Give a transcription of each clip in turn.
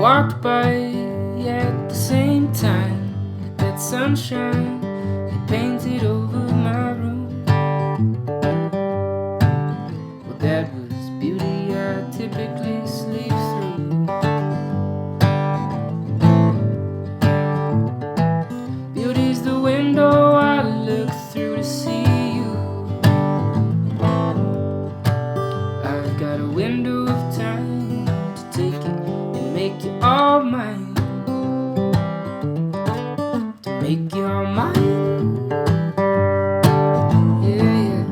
walked by at the same time that sunshine had painted over my room. Well, that was beauty I typically sleep through. Beauty's the window I look through to see you. I've got a window of time to take it and make you all mine. To make you all mine. Yeah, yeah.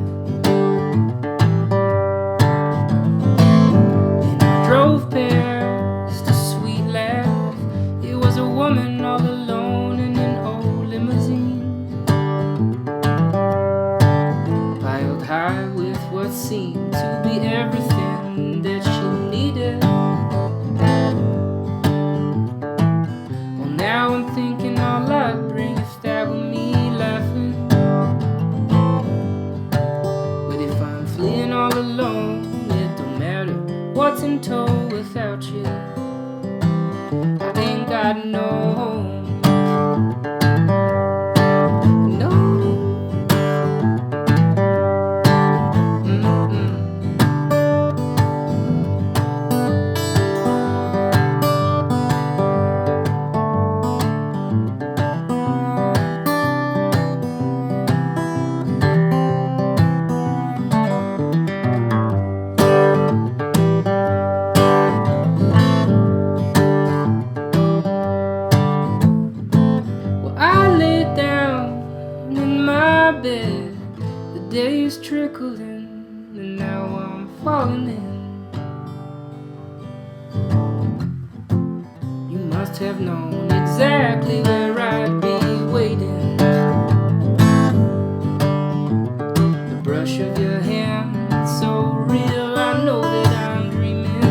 And I drove past a sweet laugh. It was a woman all alone in an old limousine, piled high with what seemed to be everything that she needed. Well, now I'm thinking all I'd bring if that were me laughing. But if I'm fleeing all alone, it don't matter what's in tow without you. I ain't got no home. No. Well, I lay down in my bed. The days trickled in, and now I'm falling in. You must have known exactly where I'd be waiting. The brush of your hand, it's so real, I know that I'm dreaming.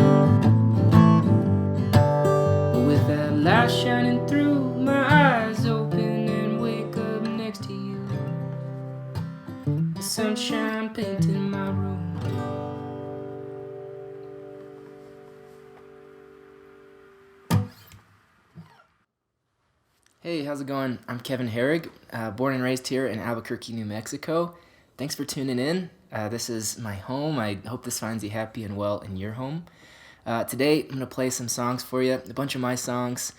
But with that light shining through, my eyes open and wake up next to you. The sunshine painting my room. Hey, how's it going? I'm Kevin Herrig, born and raised here in Albuquerque, New Mexico. Thanks for tuning in. This is my home. I hope this finds you happy and well in your home. Today, I'm going to play some songs for you, a bunch of my songs.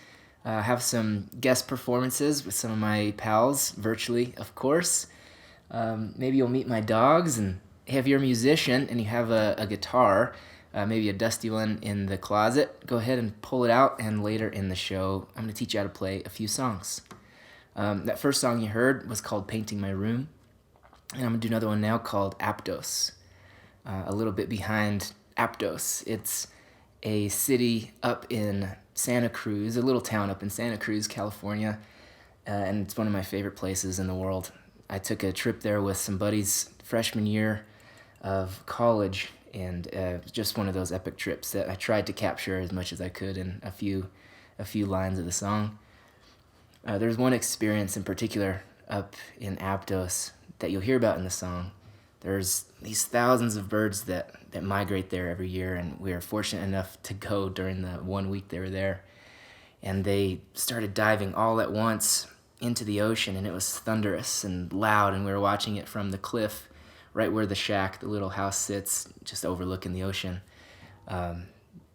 Have some guest performances with some of my pals, virtually, of course. Maybe you'll meet my dogs, and if you're a musician and you have a guitar, maybe a dusty one in the closet, go ahead and pull it out, and later in the show, I'm going to teach you how to play a few songs. That first song you heard was called Painting My Room, and I'm going to do another one now called Aptos. A little bit behind Aptos. It's a city up in Santa Cruz, a little town up in Santa Cruz, California, and it's one of my favorite places in the world. I took a trip there with some buddies freshman year of college, and it was just one of those epic trips that I tried to capture as much as I could in a few lines of the song. There's one experience in particular up in Aptos that you'll hear about in the song. There's these thousands of birds that migrate there every year, and we were fortunate enough to go during the 1 week they were there. And they started diving all at once into the ocean, and it was thunderous and loud, and we were watching it from the cliff right where the shack, the little house sits, just overlooking the ocean. And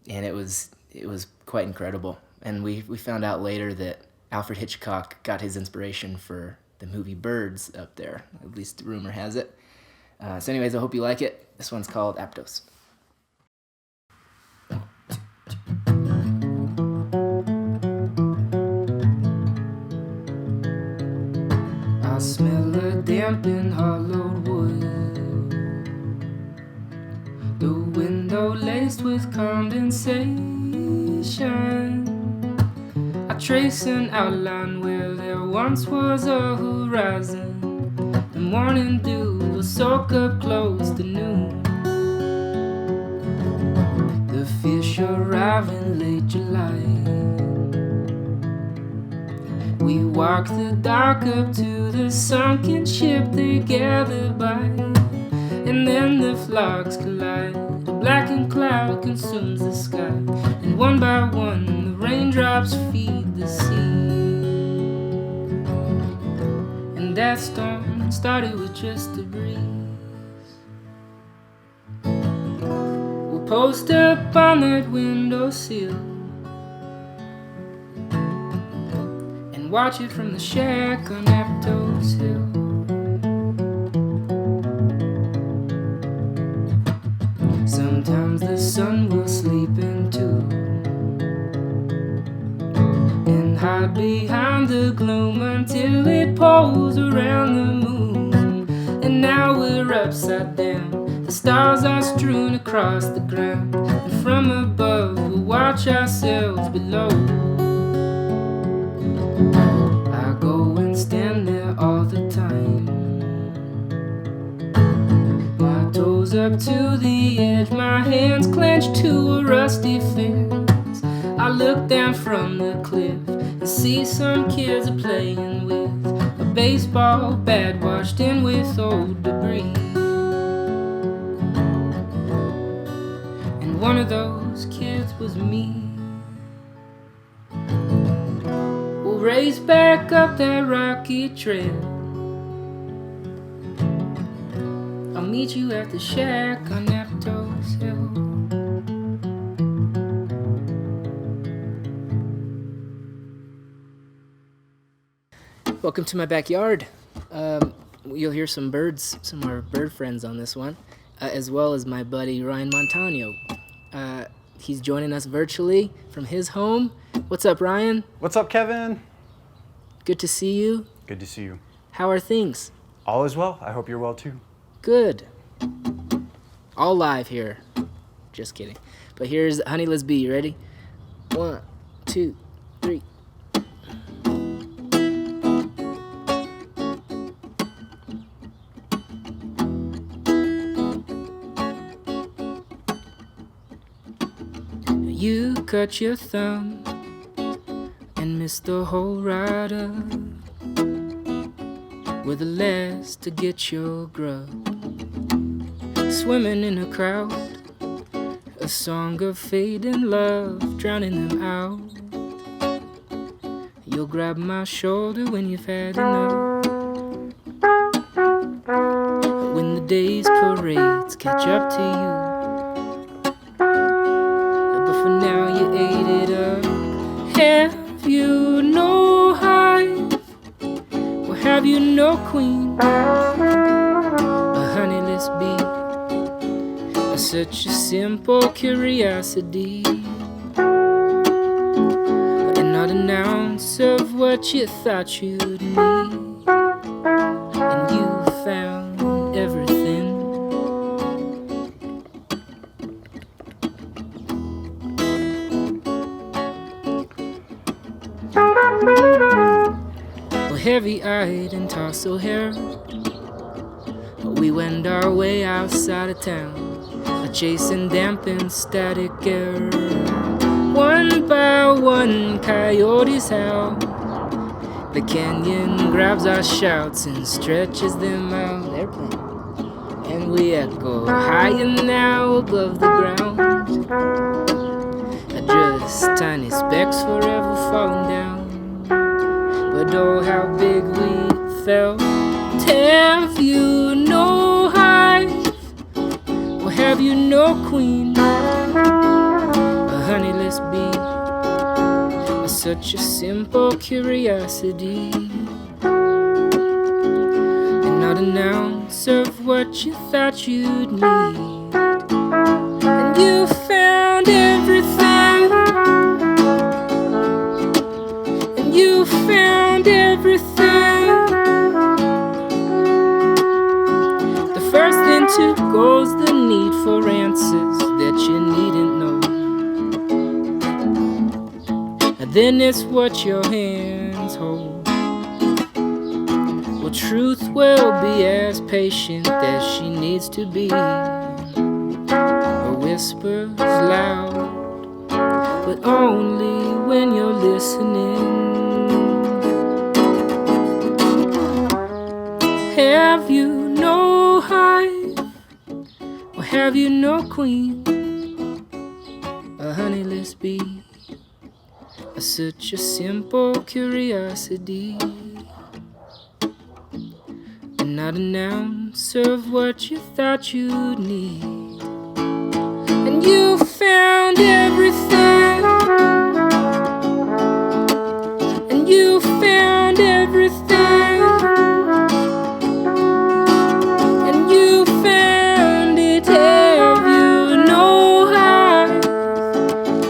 it was quite incredible. And we found out later that Alfred Hitchcock got his inspiration for the movie Birds up there. At least rumor has it. So anyways, I hope you like it. This one's called Aptos. I smell a damp and hollowed wood, the window laced with condensation. I trace an outline where there once was a horizon. The morning dew will soak up close to noon. The fish arrive in late July. We walk the dock up to the sunken ship they gather by, and then the flocks collide. A blackened cloud consumes the sky, and one by one the raindrops feed the sea. And that storm started with just a breeze. We'll post up on that windowsill and watch it from the shack on Aptos Hill. Sometimes the sun will sleep in too, and hide behind the gloom until it pulls around the moon. And now we're upside down, the stars are strewn across the ground, and from above we'll watch ourselves below. I go and stand there all the time, my toes up to the edge, my hands clenched to a rusty fence. I look down from the cliff and see some kids are playing with a baseball bat washed in with old debris. And one of those kids was me. We'll race back up that rocky trail. I'll meet you at the shack on Aptos Hill. Welcome to my backyard. You'll hear some birds, some of our bird friends on this one, as well as my buddy Ryan Montano. He's joining us virtually from his home. What's up, Ryan? What's up, Kevin? Good to see you. Good to see you. How are things? All is well. I hope you're well too. Good. All live here. Just kidding. But here's Honey Let's Be. You ready? 1, 2, 3. You cut your thumb and missed the whole ride up with a less to get your grub. Swimming in a crowd, a song of fading love, drowning them out. You'll grab my shoulder when you've had enough. When the day's parades catch up to you, but for now you ate it up. Have you no hive? Or have you no queen? A honeyless bee, such a simple curiosity, and not an ounce of what you thought you'd need. And you found everything. Well, heavy-eyed and tousle-haired, we wend our way outside of town, chasing dampened static air. One by one, coyotes howl. The canyon grabs our shouts and stretches them out. They're playing. And we echo higher now above the ground. Just tiny specks forever falling down. But oh, how big we felt. Have you no hive? Have you no queen? A honeyless bee, such a simple curiosity, and not an ounce of what you thought you'd need. And you found everything, and you found everything. The first thing to goes the need for answers that you needn't know. And then it's what your hands hold. Well, truth will be as patient as she needs to be. Her whispers loud, but only when you're listening. Have you no hive? Or have you no queen? A honeyless bee, such a simple curiosity, and not an ounce of what you thought you'd need. And you found everything, and you found everything, and you found it. Have you no hive,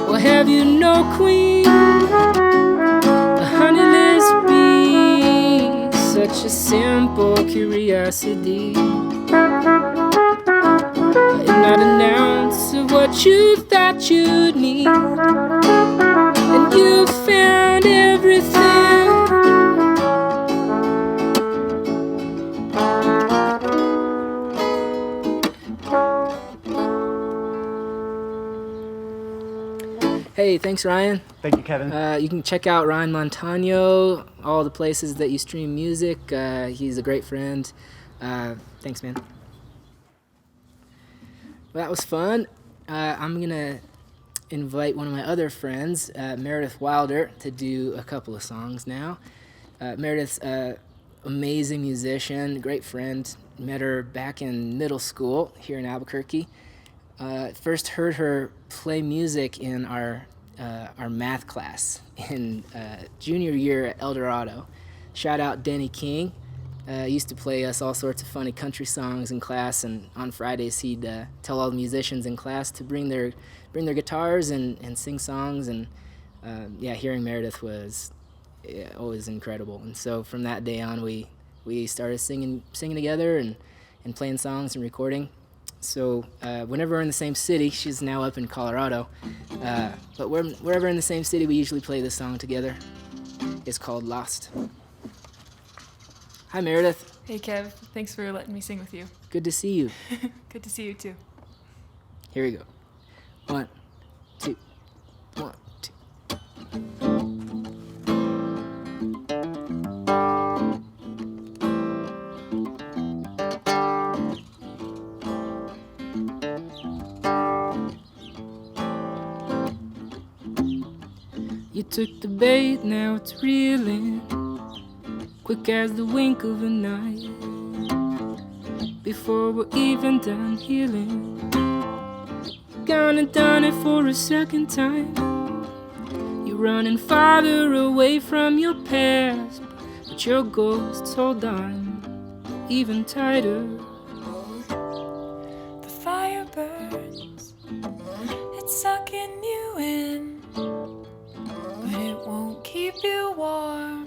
or have you no queen, a honeyless bee? Such a simple curiosity, and not an ounce of what you thought you'd need. And you found everything. Hey, thanks, Ryan. Thank you, Kevin. You can check out Ryan Montano, all the places that you stream music. He's a great friend. Thanks, man. Well, that was fun. I'm going to invite one of my other friends, Meredith Wilder, to do a couple of songs now. Meredith's an amazing musician, great friend. Met her back in middle school here in Albuquerque. First heard her play music in our math class in junior year at El Dorado. Shout out Denny King. Used to play us all sorts of funny country songs in class, and on Fridays he'd tell all the musicians in class to bring their guitars and sing songs. And hearing Meredith was always incredible. And so from that day on, we started singing together and playing songs and recording. So whenever we're in the same city, she's now up in Colorado, but wherever in the same city, we usually play this song together. It's called Lost. Hi, Meredith. Hey, Kev. Thanks for letting me sing with you. Good to see you. Good to see you, too. Here we go. 1, 2, 1, 2. You took the bait, now it's reeling, quick as the wink of an eye. Before we're even done healing, gone and done it for a second time. You're running farther away from your past, but your ghosts hold on even tighter. The fire burns, it's sucking you in, but it won't keep you warm.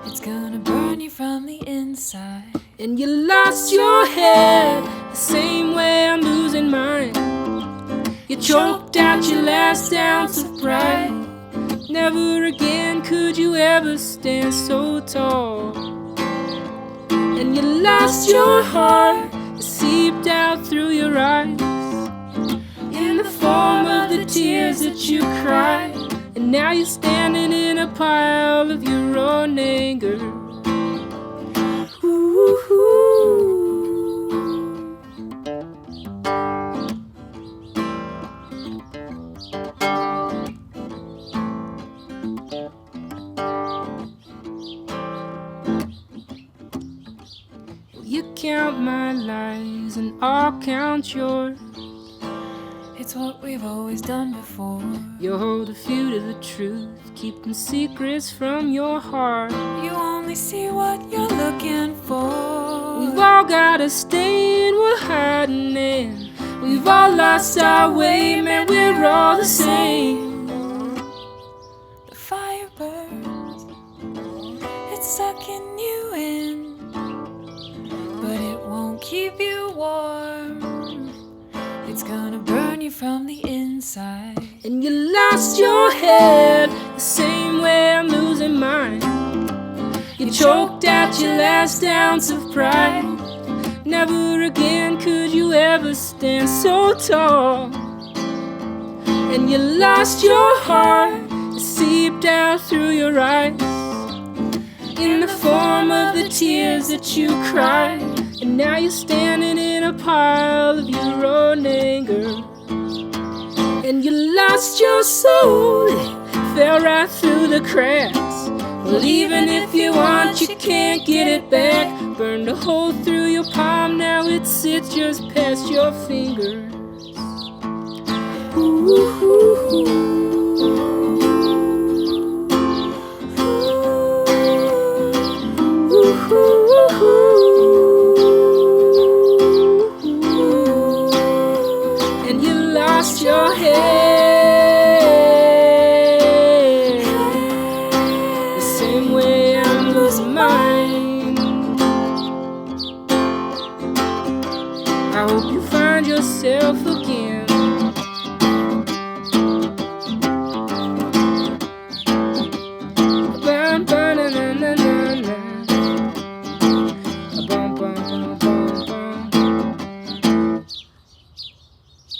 It's gonna burn you from the inside. And you lost your head the same way I'm losing mine. You choked out your last ounce of pride. Never again could you ever stand so tall. And you lost your heart, it seeped out through your eyes in the form of the tears that you cried. And now you're standing in a pile of your own anger. You count my lies and I'll count yours. It's what we've always done before. You'll hold a few to the truth, keeping secrets from your heart. You only see what you're looking for. We've all got a stain we're hiding in. We've all lost our way, man, we're all the same. The fire burns, it's sucking you in, but it won't keep you warm. It's gonna burn you from the inside. And you lost your head the same way I'm losing mine. You choked out your last ounce of pride. Never again could you ever stand so tall. And you lost your heart, it seeped out through your eyes in the form of the tears that you cried. And now you're standing in a pile of your own anger. And you lost your soul fell right through the cracks. Well, even if you want, you can't get it back. Burned a hole through your palm, now it sits just past your fingers. And you lost your head the same way I'm losing mine. I hope you find yourself again.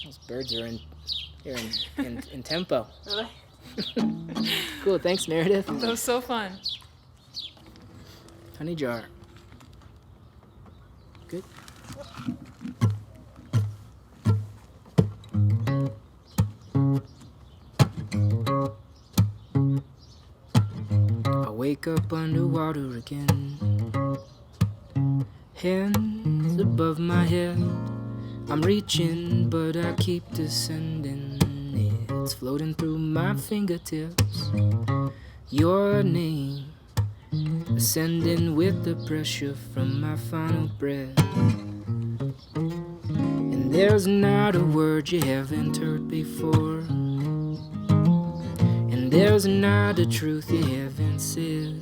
Those birds are in tempo. Really? Cool, thanks Meredith. That was so fun. Honey jar. Good. I wake up underwater again. Hands above my head. I'm reaching, but I keep descending. It's floating through my fingertips. Your name ascending with the pressure from my final breath. And there's not a word you haven't heard before. And there's not a truth you haven't said.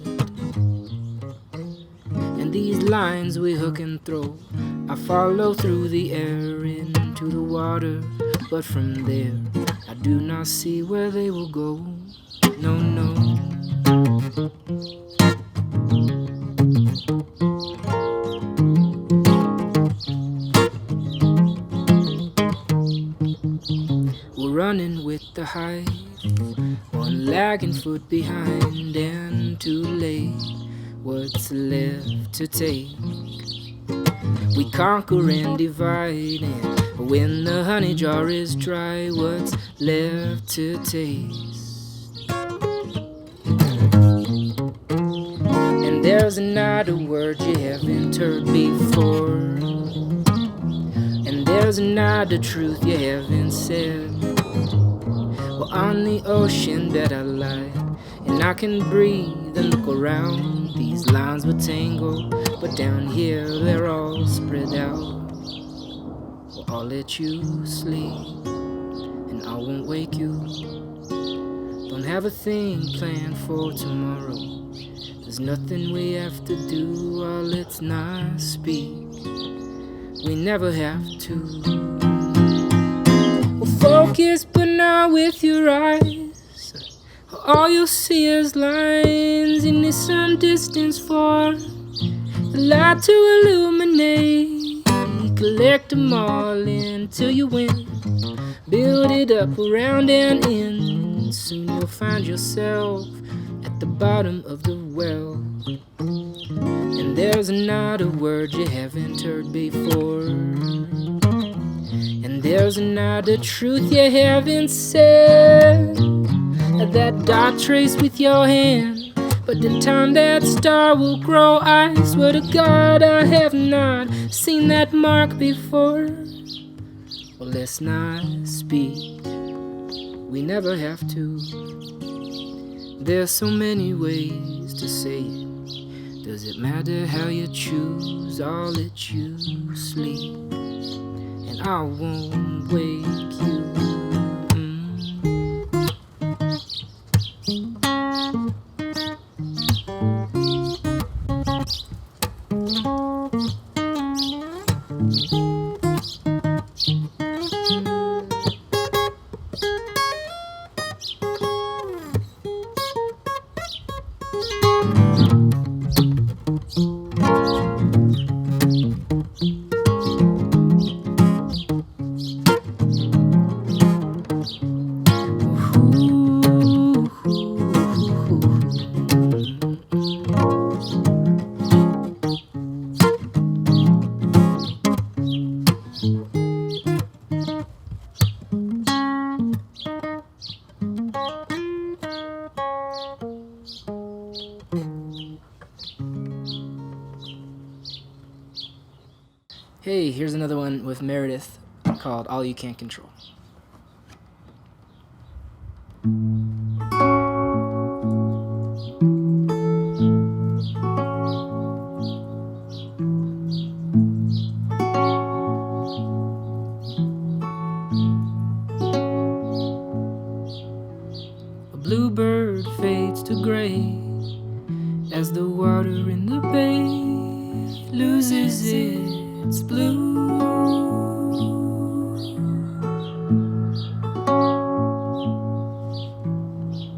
And these lines we hook and throw, I follow through the air into the water. But from there, I do not see where they will go. No, no. We're running with the hive, one lagging foot behind, and too late. What's left to take? We conquer and divide, and when the honey jar is dry, what's left to taste? And there's not a word you haven't heard before, and there's not a truth you haven't said. Well, on the ocean that I lie, and I can breathe and look around. These lines were tangled, but down here they're all spread out. Well, I'll let you sleep, and I won't wake you. Don't have a thing planned for tomorrow. There's nothing we have to do, or let's not speak. We never have to. Well, focus, but not with your eyes. All you'll see is lines, and there's some distance for the light to illuminate. Collect them all until you win. Build it up around and in. Soon you'll find yourself at the bottom of the well. And there's not a word you haven't heard before. And there's not a truth you haven't said. That dot trace with your hand, but in time that star will grow. I swear to God I have not seen that mark before. Well, let's not speak, we never have to. There's so many ways to say it. Does it matter how you choose? I'll let you sleep, and I won't wake you. everybody. Here's another one with Meredith called All You Can't Control. A bluebird fades to gray as the water in the bay loses its blue.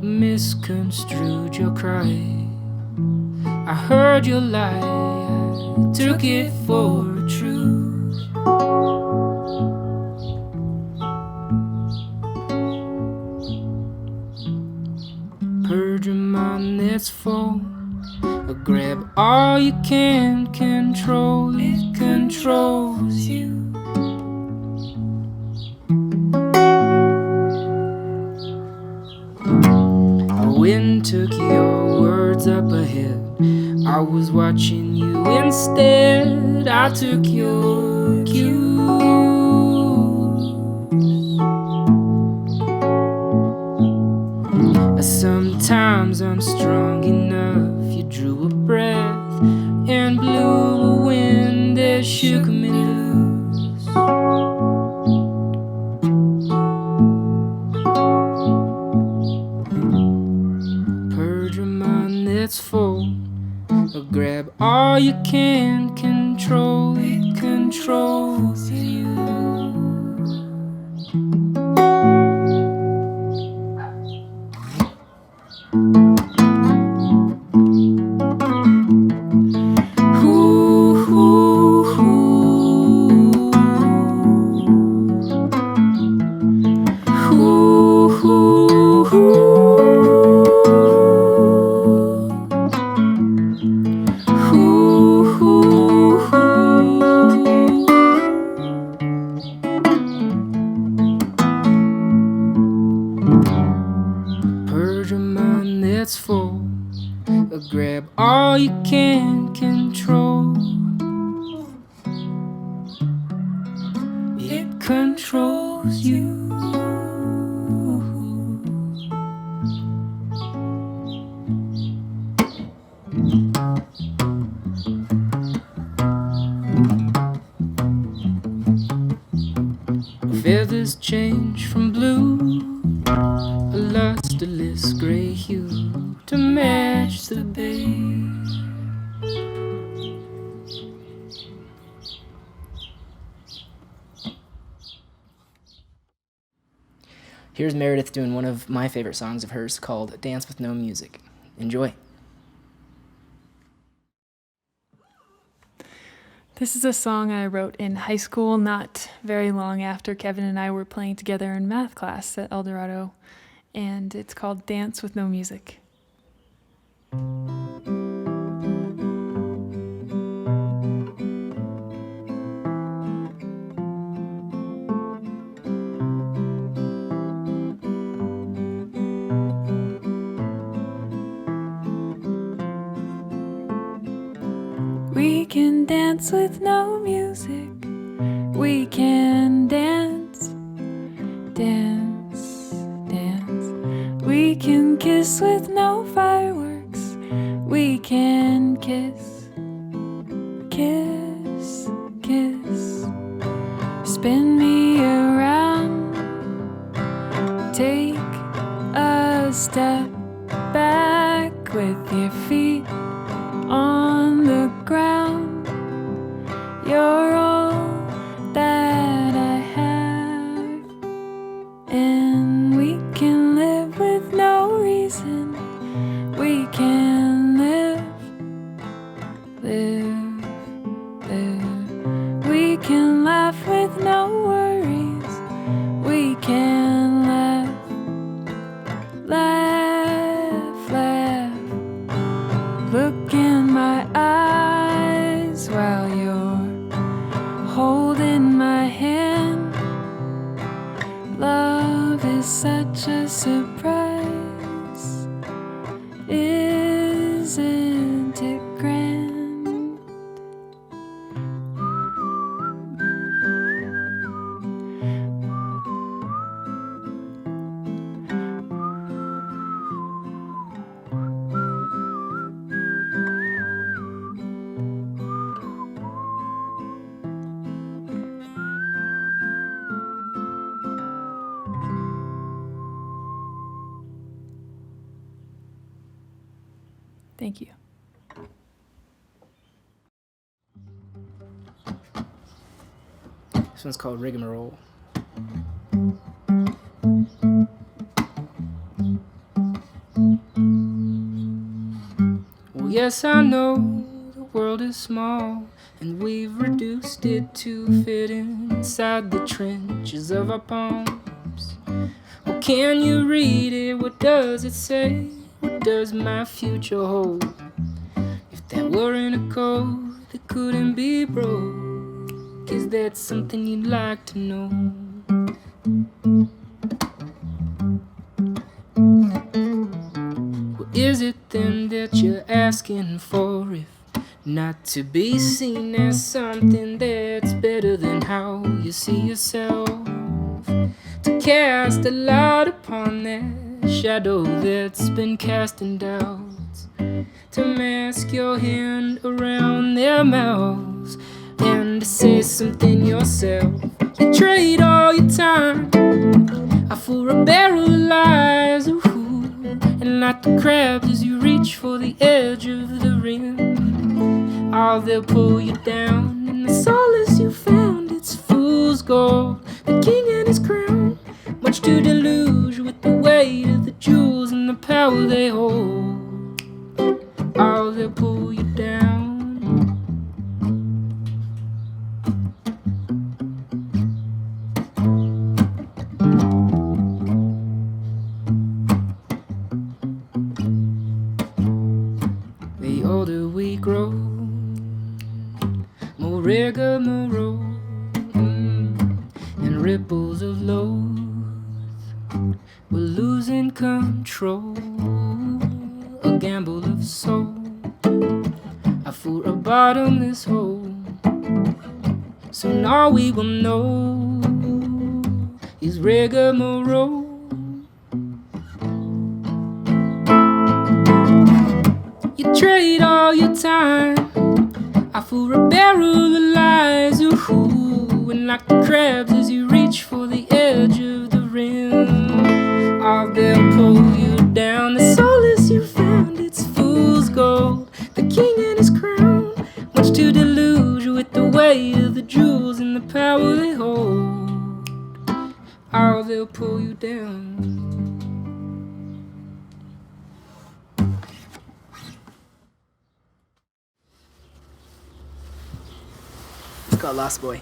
Misconstrued your cry. I heard your lie. I took it for truth. Purge your mind that's full. Grab all you can control. It controls you. The wind took your words up ahead. I was watching you instead. I took your cues. Sometimes I'm strong enough. You drew a breath and blew a wind that shook me loose. Purge your mind that's full. Grab all you can control. It controls you. Purge your mind that's full. Grab all you can control. It controls you. Feathers change from blue, a lusterless gray hue to match the bay. Here's Meredith doing one of my favorite songs of hers called Dance with No Music. Enjoy. This is a song I wrote in high school, not very long after Kevin and I were playing together in math class at El Dorado, and it's called Dance with No Music. We can dance with no music. We can dance, dance, dance. We can kiss with no fireworks. We can kiss, kiss, kiss. Spin me around. Take a step back with your feet on the ground. You're all that I have, and we can live with no reason. We can live, live, live. We can laugh with no worries. We can laugh, laugh, laugh. Look in my eyes while you're holding my hand. Love is such a surprise, isn't it grand? Thank you. This one's called Rigmarole. Well, yes, I know the world is small, and we've reduced it to fit inside the trenches of our palms. Oh, can you read it? What does it say? What does my future hold? If that weren't a code that couldn't be broke, is that something you'd like to know? What is it then that you're asking for, if not to be seen as something that's better than how you see yourself? To cast a light upon that shadow that's been casting doubts, to mask your hand around their mouths, and to say something yourself. You trade all your time for a barrel of lies, ooh, and like the crabs as you reach for the edge of the rim, oh, they'll pull you down, and the solace you found, it's fool's gold. The king and his crown, much to deluge with the weight of the jewels and the power they hold. Oh, they'll pull you down. The older we grow, more rigmarole, and ripples of loath, we're losing control. A gamble of soul, for a bottomless hole. Soon all we will know is rigmarole. You trade all your time for a barrel of lies, ooh, and like the crabs as you reach for the edge of the rim, oh, they'll pull you down. The solace you found, it's fool's gold. The king and his crown, much to deluge with the weight of the jewels and the power they hold. Oh, they'll pull you down. It's called Lost Boy.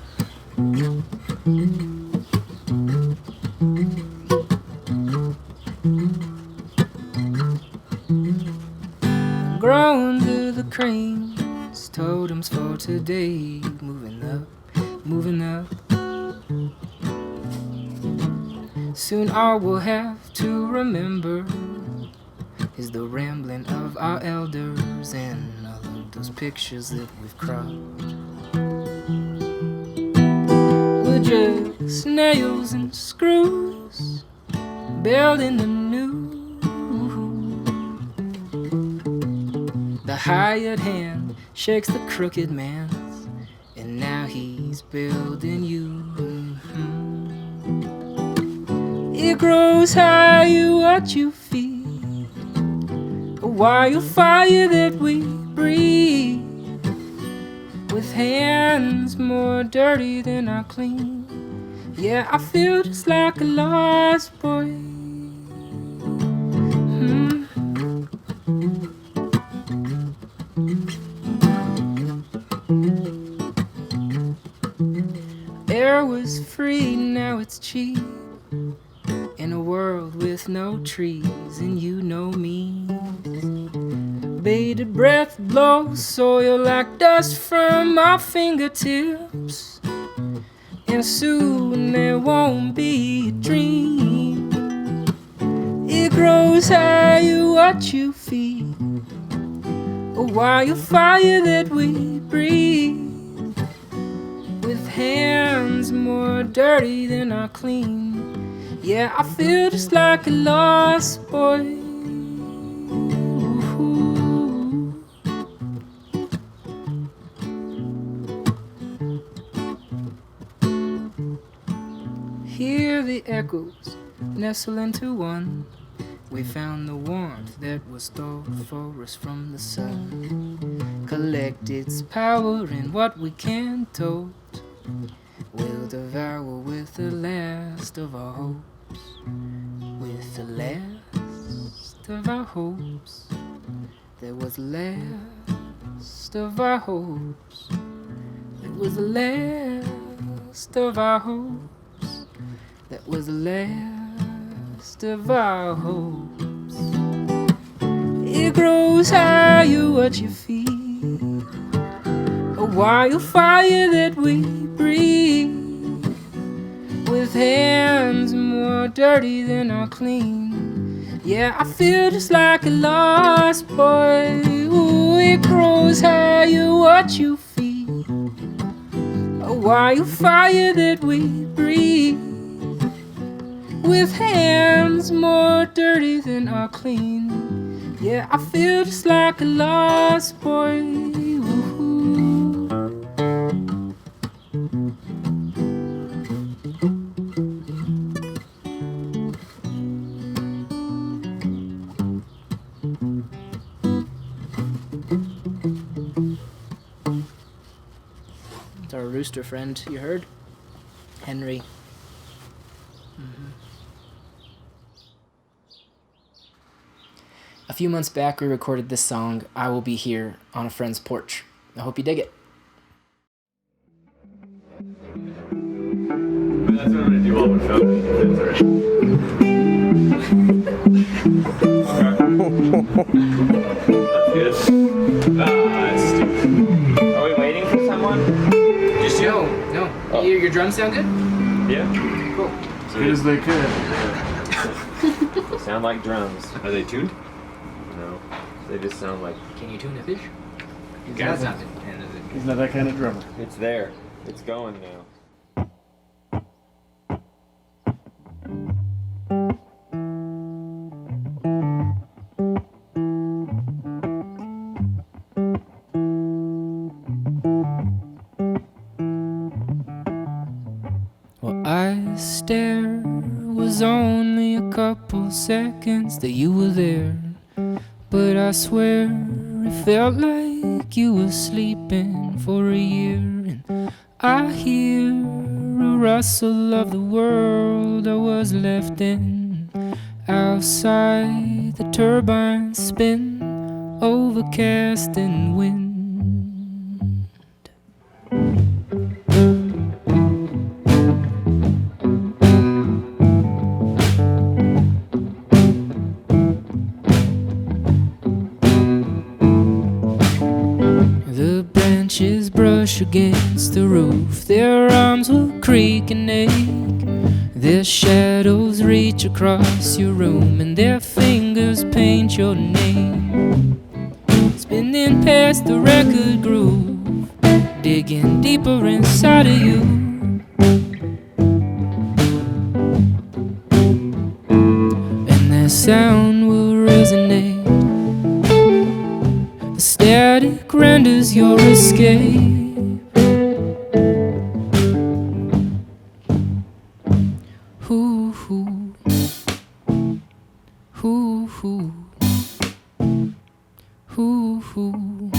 Grown to the cranes, totems for today. Moving up, moving up. Soon all we'll have to remember is the rambling of our elders and all of those pictures that we've cropped. We're just nails and screws, building the new. The hired hand shakes the crooked man's, and now he's building you. It grows higher what you feed, a wildfire that we breathe, with hands more dirty than our clean. Yeah, I feel just like a lost boy. Air was free, now it's cheap, in a world with no trees, and you know me. Bated breath blows soil like dust from our fingertips, and soon there won't be a dream. It grows higher what you feed, a wildfire that we breathe, with hands more dirty than our clean. Yeah, I feel just like a lost boy. Ooh. Hear the echoes nestle into one, We found the warmth that was stored for us from the sun. Collect its power in what we can tote. We'll devour with the last of our hopes. With the last of our hopes. There was the last of our hopes. There was the last of our hopes. That was the last of our hopes. It grows higher what you feel, a wildfire that we breathe, with hands more dirty than are clean. Yeah, I feel just like a lost boy. Ooh, it grows higher what you feel, a wildfire that we breathe, with hands more dirty than are clean. Yeah, I feel just like a lost boy. Ooh. It's our rooster friend, you heard? Henry. A few months back, we recorded this song, I Will Be Here, on a friend's porch. I hope you dig it. That's what I'm gonna do all with family. That's good. That's stupid. Are we waiting for someone? Just you? No. Oh. Your drums sound good? Yeah. Cool. As good as they could. They sound like drums. Are they tuned? No, they just sound like Can you tune a fish? Got That's it. not the- He's not that kind of drummer. it's there. It's going now. Well, I stare was only a couple seconds that you were there, but I swear it felt like you were sleeping for a year. And I hear a rustle of the world I was left in. Outside the turbines spin, overcast and wind. The branches brush against the roof, their arms will creak and ache. Their shadows reach across your room, and their fingers paint your name. Spinning past the record groove, digging deeper inside of you. And their sound will resonate. The static renders your escape. Hoo hoo, hoo hoo, hoo hoo,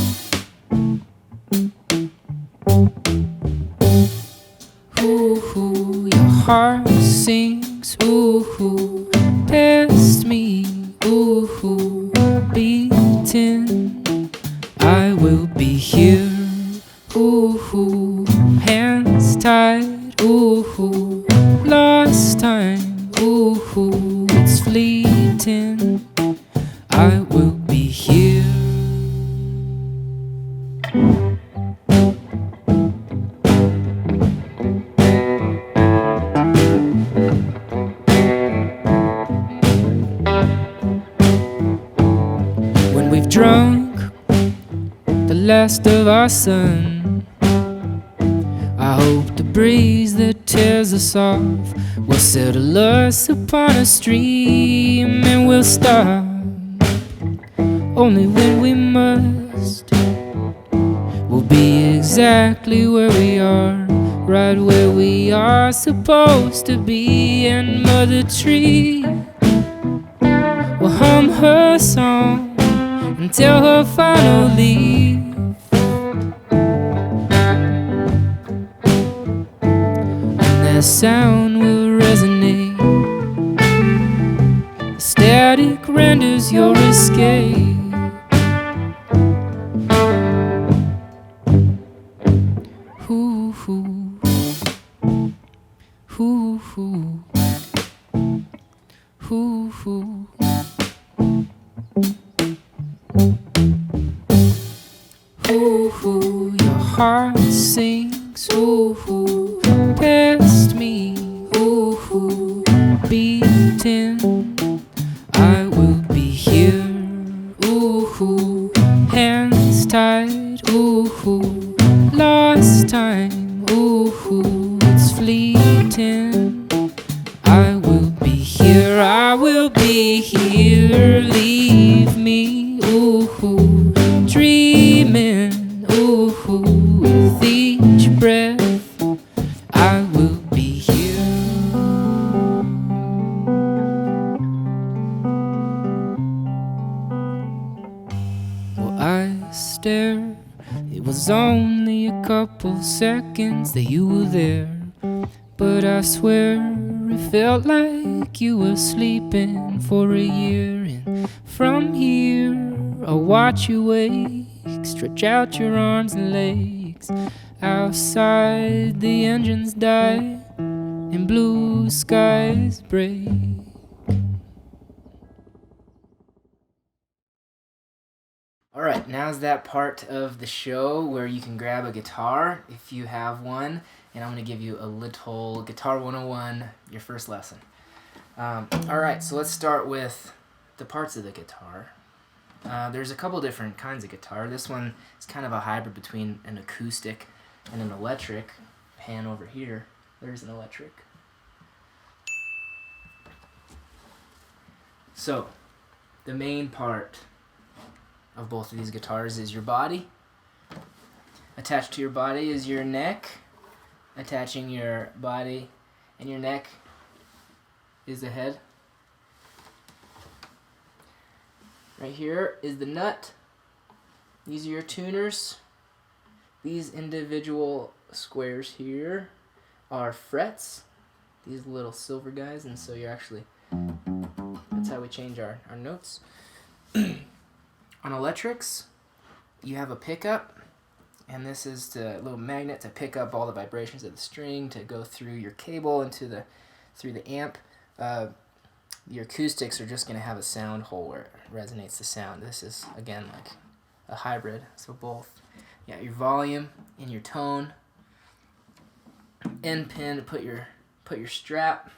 hoo hoo. Your heart sings, ooh hoo, past me, ooh hoo, beating. I will be here, ooh hoo, hands tied, ooh hoo, lost time, ooh hoo, it's fleeting. I will be here. When we've drunk the last of our sun, I hope the breeze that tears us off will settle us upon a stream, and we'll stop only when we must. We'll be exactly where we are, right where we are supposed to be, and Mother Tree will her song until her final leave. And that sound will resonate. Static renders your escape. Hoo hoo, hoo hoo, hoo hoo. Hoo hoo, your heart sings. Hoo hoo, past me. Hoo hoo, beating. I will be here. Ooh hoo, hands tied. Ooh hoo, lost time. Ooh hoo, it's fleeting. I will be here. I will be here. Leave me. Ooh hoo, dreaming. Ooh hoo, with each breath. I will be here. Well, I stare. It was only a couple seconds that you were there, but I swear it felt like you were sleeping for a year. And from here, I'll watch you wake, stretch out your arms and legs. Outside, the engines die and blue skies break. All right, now's that part of the show where you can grab a guitar if you have one, and I'm going to give you a little Guitar 101, your first lesson. All right, so let's start with the parts of the guitar. There's a couple different kinds of guitar. This one is kind of a hybrid between an acoustic and an electric. Pan over here, there's an electric. So, the main part of both of these guitars is your body. Attached to your body is your neck. Attaching your body and your neck is the head. Right here is the nut. These are your tuners. These individual squares here are frets. These little silver guys, and so you're actually, that's how we change our notes. On electrics, you have a pickup, and this is the little magnet to pick up all the vibrations of the string to go through your cable into through the amp. Your acoustics are just going to have a sound hole where it resonates the sound. This is, again, like a hybrid, so both. You got your volume and your tone. End pin to put your strap,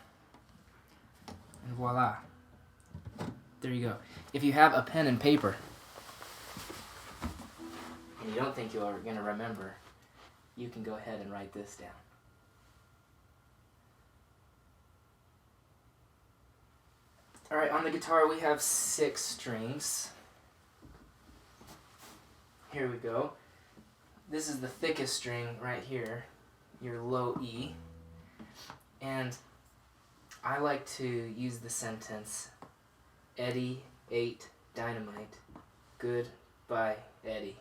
and voila. There you go. If you have a pen and paper, and you don't think you're going to remember, you can go ahead and write this down. Alright, on the guitar we have 6 strings. Here we go. This is the thickest string right here, your low E. And I like to use the sentence, Eddie ate dynamite. Goodbye, Eddie,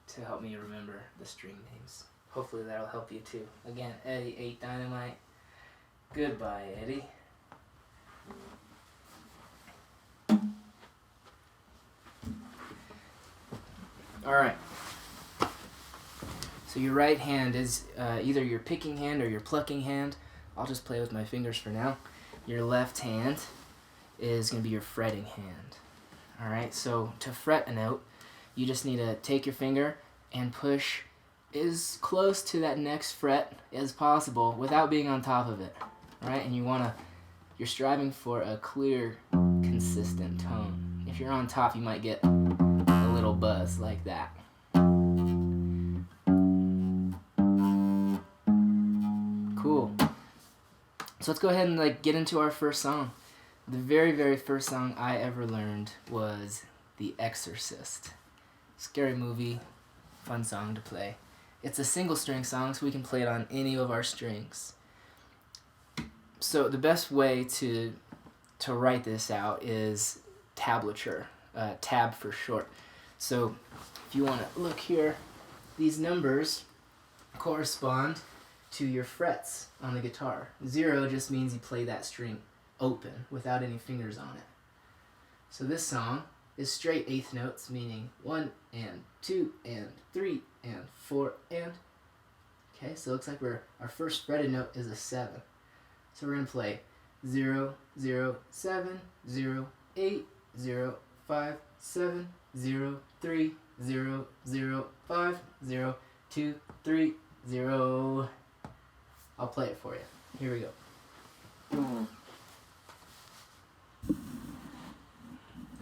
to help me remember the string names. Hopefully that'll help you too. Again, Eddie ate dynamite. Goodbye, Eddie. Alright. So your right hand is either your picking hand or your plucking hand. I'll just play with my fingers for now. Your left hand is going to be your fretting hand. Alright, so to fret a note, you just need to take your finger and push as close to that next fret as possible without being on top of it. Alright, and you're striving for a clear, consistent tone. If you're on top, you might get a little buzz like that. Cool. So let's go ahead and get into our first song. The very, very first song I ever learned was The Exorcist. Scary movie, fun song to play. It's a single string song, so we can play it on any of our strings. So the best way to write this out is tablature, tab for short. So if you want to look here, these numbers correspond to your frets on the guitar. 0 just means you play that string open without any fingers on it. So this song is straight eighth notes, meaning 1 and 2 and 3 and 4 and. Okay, so it looks like our first fretted note is a 7. So we're going to play 0, 0, 7, 0, 8, 0, 5, 7, 0, 3, 0, 0, 5, 0, 2, 3, 0. I'll play it for you. Here we go.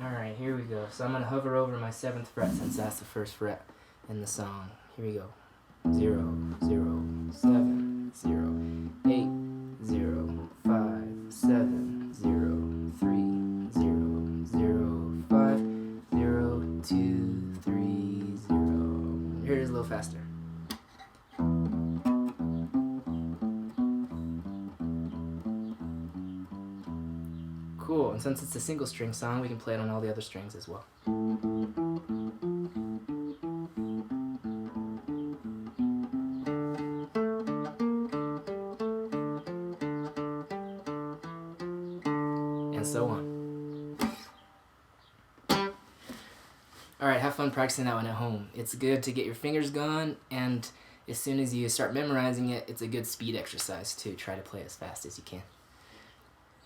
Alright, here we go. So I'm going to hover over my 7th fret since that's the first fret in the song. Here we go. 0, 0, 7, 0, 8, 0, 5, 7, 0, 3, 0, 0, 5, 0, 2, 3, 0. Here it is a little faster. Cool, and since it's a single string song, we can play it on all the other strings as well. And so on. Alright, have fun practicing that one at home. It's good to get your fingers going, and as soon as you start memorizing it, it's a good speed exercise to try to play as fast as you can.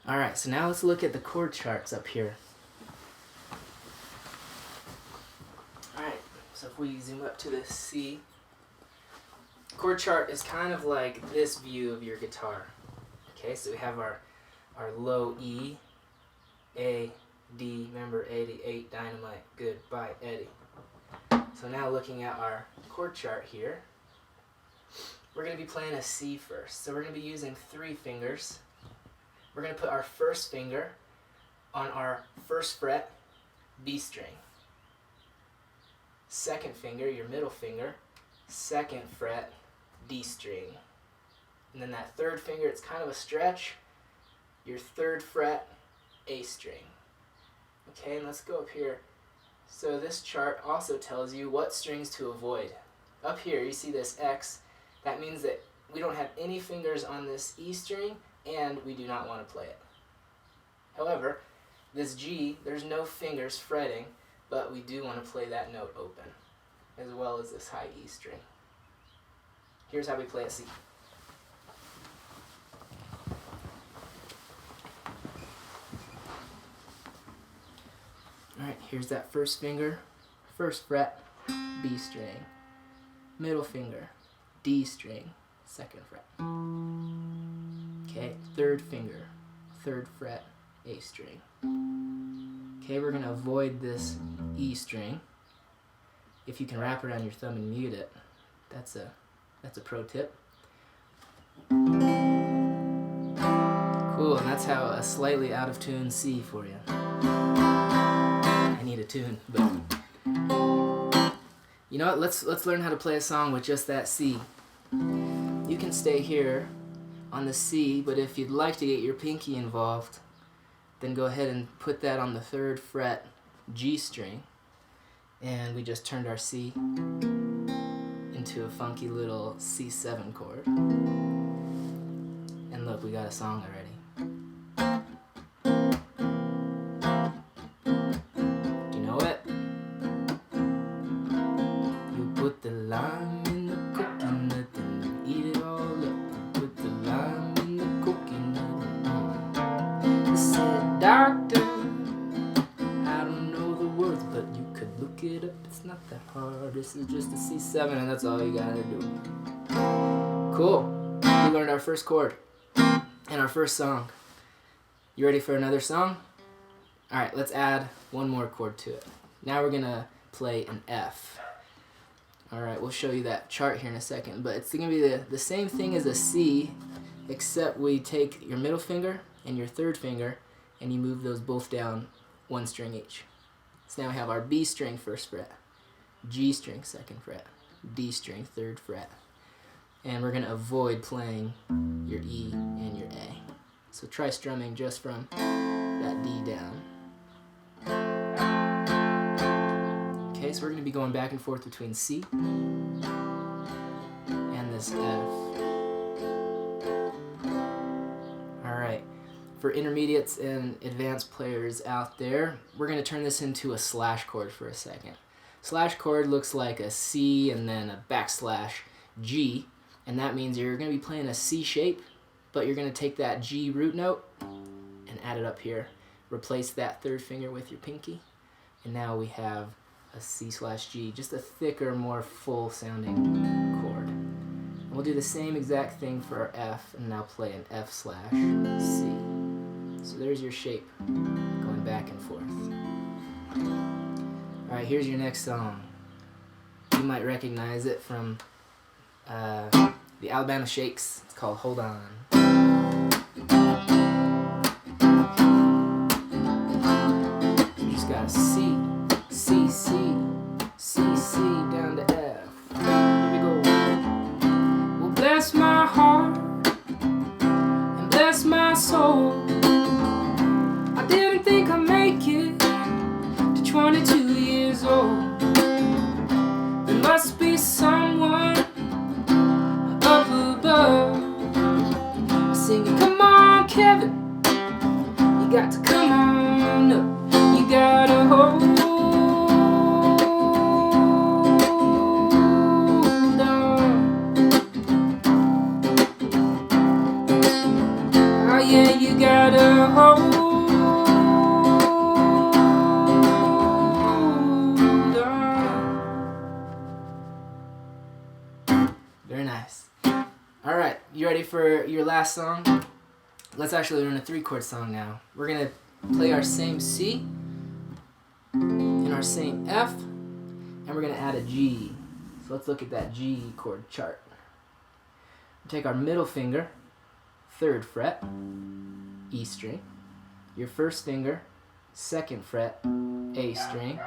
Alright, so now let's look at the chord charts up here. Alright, so if we zoom up to the C, chord chart is kind of like this view of your guitar. Okay, so we have our low E, A, D, remember 88, Dynamite, Goodbye, Eddie. So now looking at our chord chart here, we're going to be playing a C first. So we're going to be using 3 fingers. We're going to put our first finger on our first fret, B string. Second finger, your middle finger, 2nd fret, D string. And then that third finger, it's kind of a stretch, your 3rd fret, A string. Okay, and let's go up here. So this chart also tells you what strings to avoid. Up here, you see this X. That means that we don't have any fingers on this E string, and we do not want to play it. However, this G, there's no fingers fretting, but we do want to play that note open, as well as this high E string. Here's how we play a C. Alright, here's that first finger, 1st fret, B string, middle finger, D string, 2nd fret. Okay, 3rd finger, 3rd fret, A string. Okay, we're going to avoid this E string. If you can wrap it around your thumb and mute it, that's a pro tip. Cool, and that's how a slightly out of tune C for you. I need a tune, but you know what? Let's learn how to play a song with just that C. You can stay here on the C, but if you'd like to get your pinky involved, then go ahead and put that on the 3rd fret G string, and we just turned our C into a funky little C7 chord. And look, we got a song already. Do you know it? You put the lime in the coconut and eat it all up. Put the lime in the coconut. I said, doctor, I don't know the words, but you could look it up. It's not that hard. This is just a C7, and that's all you gotta do. Cool. We learned our first chord and our first song. You ready for another song? Alright, let's add one more chord to it. Now we're gonna play an F. Alright, we'll show you that chart here in a second, but it's gonna be the same thing as a C, except we take your middle finger and your 3rd finger and you move those both down 1 string each. So now we have our B string 1st fret, G string 2nd fret, D string 3rd fret. And we're going to avoid playing your E and your A. So try strumming just from that D down. Okay, so we're going to be going back and forth between C and this F. Alright, for intermediates and advanced players out there, we're going to turn this into a slash chord for a second. Slash chord looks like a C and then a backslash G, and that means you're going to be playing a C shape, but you're going to take that G root note and add it up here. Replace that third finger with your pinky, and now we have a C/G, just a thicker, more full sounding chord. And we'll do the same exact thing for our F, and now play an F/C. So there's your shape, going back and forth. Alright, here's your next song. You might recognize it from the Alabama Shakes. It's called Hold On. You just got a C, C, C, C, C down to F. Here we go. Well, bless my heart and bless my soul. I didn't think I'd make it to 22 years old. There must be someone up above singing, come on, Kevin, you got to come on up. You gotta hold on. Oh yeah, you gotta hold on. Very nice. Alright, you ready for your last song? Let's actually learn a 3-chord song now. We're going to play our same C and our same F, and we're going to add a G. So let's look at that G chord chart. We'll take our middle finger, 3rd fret, E string. Your first finger, 2nd fret, A string.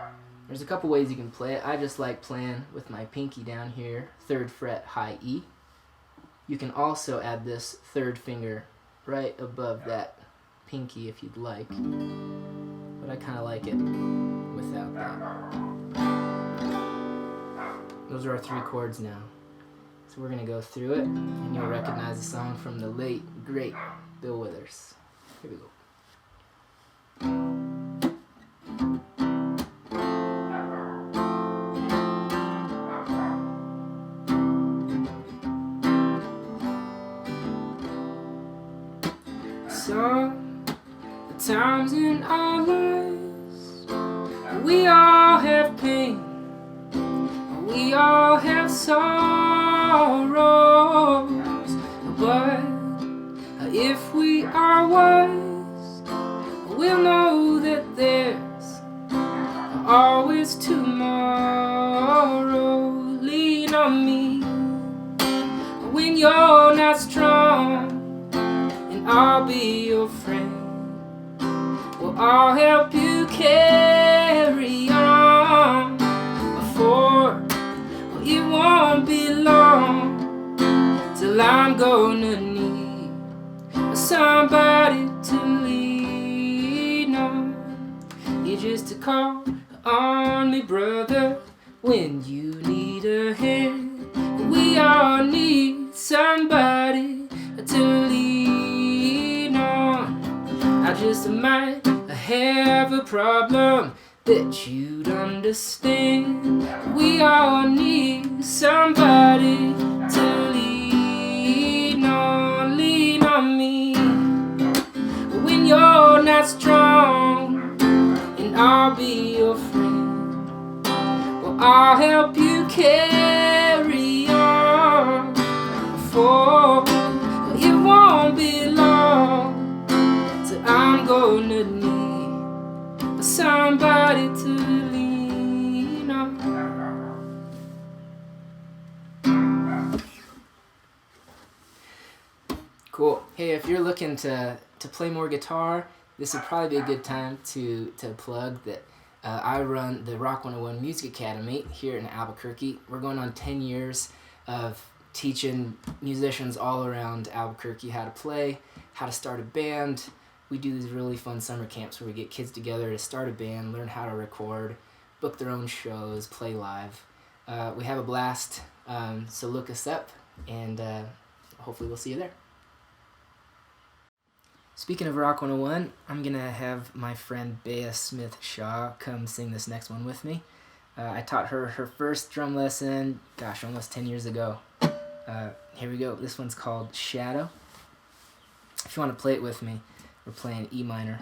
There's a couple ways you can play it. I just like playing with my pinky down here, 3rd fret, high E. You can also add this 3rd finger right above that pinky if you'd like, but I kind of like it without that. Those are our 3 chords now. So we're going to go through it, and you'll recognize the song from the late, great Bill Withers. Here we go. Sometimes in our lives, we all have pain, we all have sorrows, but if we are wise, we'll know that there's always tomorrow. Lean on me when you're not strong, and I'll be your friend. Well, I'll help you carry on, for it won't be long till I'm gonna need somebody to lean on. You just to call on me, brother, when you need a hand. We all need somebody to lean on. I just might have a problem that you'd understand. We all need somebody to lean on. Lean on me when you're not strong, and I'll be your friend. Well, I'll help you carry on, for it won't be long till I'm gonna need somebody to lean on. Cool. Hey, if you're looking to play more guitar, this would probably be a good time to plug that I run the Rock 101 Music Academy here in Albuquerque. We're going on 10 years of teaching musicians all around Albuquerque how to play, how to start a band. We do these really fun summer camps where we get kids together to start a band, learn how to record, book their own shows, play live. We have a blast, so look us up, and hopefully we'll see you there. Speaking of Rock 101, I'm going to have my friend Bea Smith Shaw come sing this next one with me. I taught her her first drum lesson, almost 10 years ago. Here we go. This one's called Shadow. If you want to play it with me, we're playing E minor,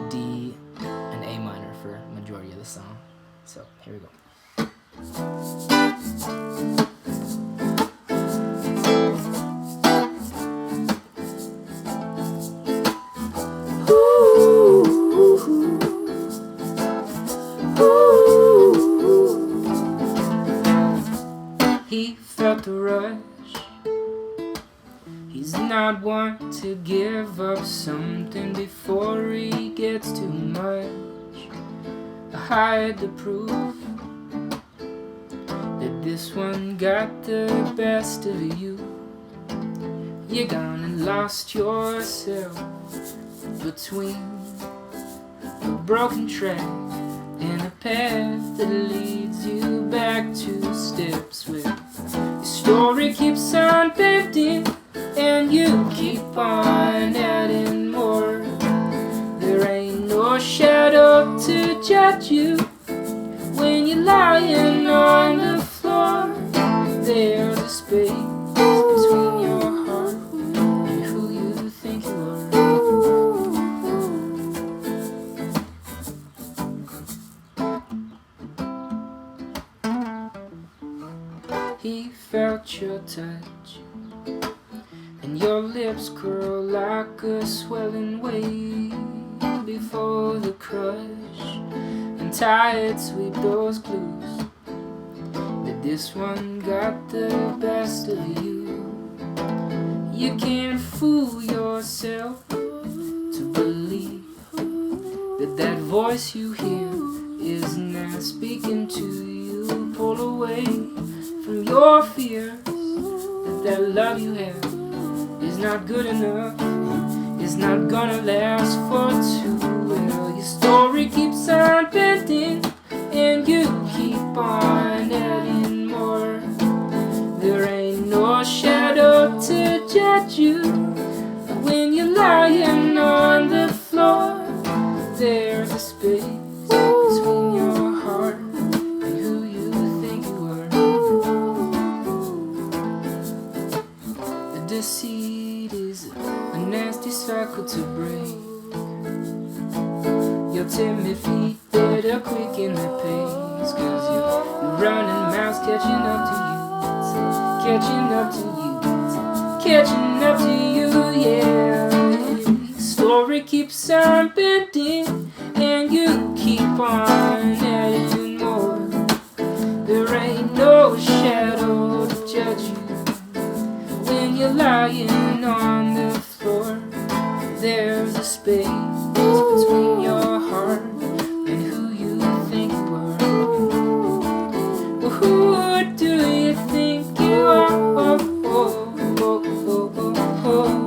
D, and A minor for majority of the song. So here we go. He felt the rush. He's not one to give up something before he gets too much. I hide the proof that this one got the best of you. You gone and lost yourself between a broken track and a path that leads you back to steps where your story keeps on bending and you keep on adding more. There ain't no shadow to judge you when you're lying on the floor. There's a space between your heart and who you think you are. He felt your touch, and your lips curl like a swelling wave before the crush, and tide sweep those clues that this one got the best of you. You can't fool yourself to believe that that voice you hear is not speaking to you. Pull away from your fears that love you have is not good enough, it's not gonna last for too well. Your story keeps on bending and you keep on adding more. There ain't no shadow to judge you when you're lying on the floor. There's a space between your heart and who you think you are. The deceit is a nasty cycle to break. Your timid feet better quicken the pace, 'cause you're running mouths catching up to you, catching up to you, catching up to you, yeah. The story keeps on bending and you keep on adding more. There ain't no shadow to judge you when you're lying on the floor. There's a space between your heart and who you think you are. Well, who do you think you are? Oh, oh, oh, oh, oh, oh.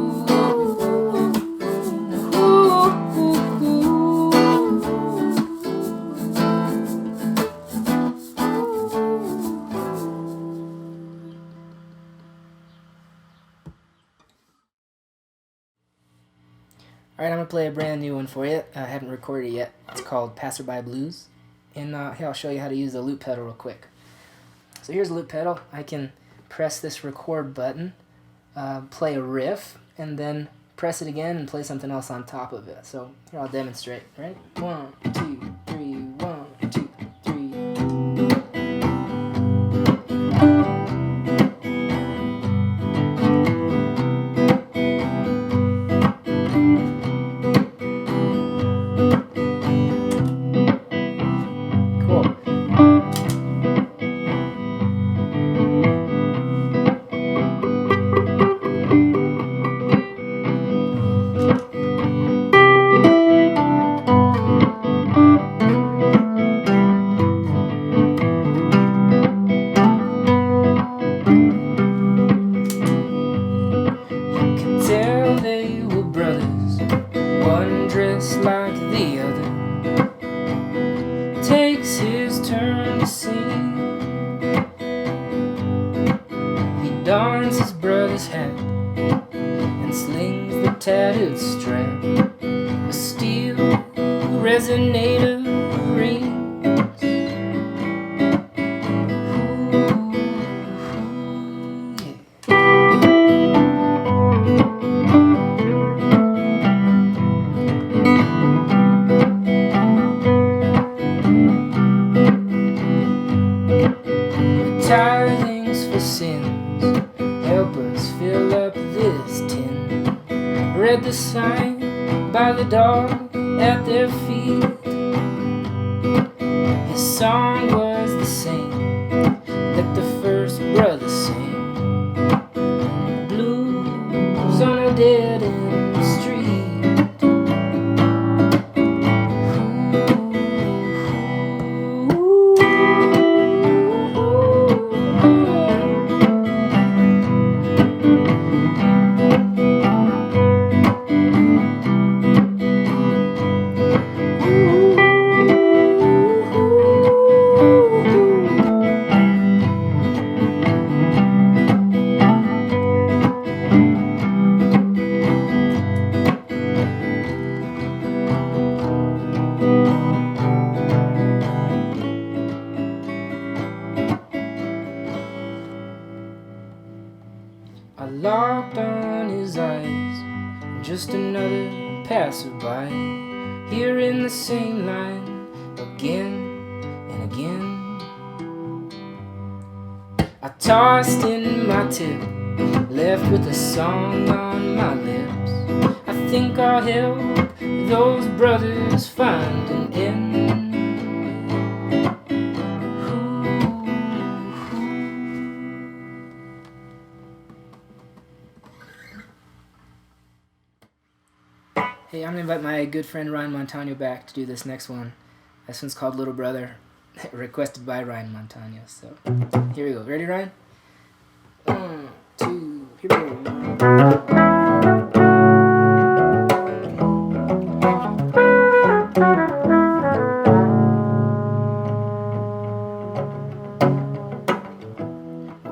Alright, I'm going to play a brand new one for you. I haven't recorded it yet. It's called Passerby Blues. And here, I'll show you how to use the loop pedal real quick. So here's the loop pedal. I can press this record button, play a riff, and then press it again and play something else on top of it. So here, I'll demonstrate. Right? 1, 2, 3, 1, 2, 3. to sing. He dons his brother's hat and slings the tattooed strap. A steel resonator rings. Tithings for sins, help us fill up this tin. Read the sign by the dog at their feet. His song was the same that the first brother sang. Blues on a dead end street. I locked on his eyes, just another passerby, here in the same line again and again. I tossed in my tip, left with a song on my lips. I think I'll help those brothers find an end. Hey, I'm gonna invite my good friend Ryan Montano back to do this next one. This one's called Little Brother, requested by Ryan Montano. So here we go. Ready, Ryan? 1, 2, here we go.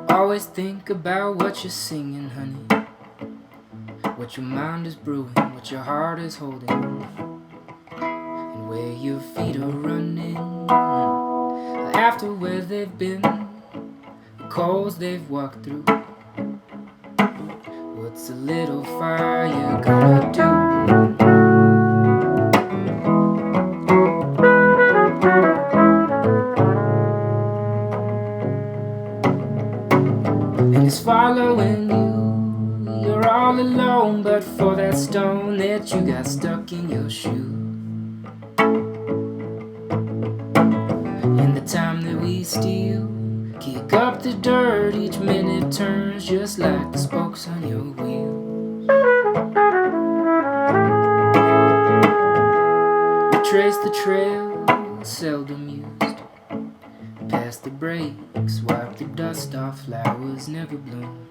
Always think about what you're singing, honey. What your mind is brewing, what your heart is holding, and where your feet are running. After where they've been, the coals they've walked through. What's a little fire gonna do? And it's following you. You're all alone, but for that stone that you got stuck in your shoe. And the time that we steal, kick up the dirt, each minute turns just like the spokes on your wheel. Retrace the trail, seldom used. Past the brakes, wipe the dust off, flowers never bloom.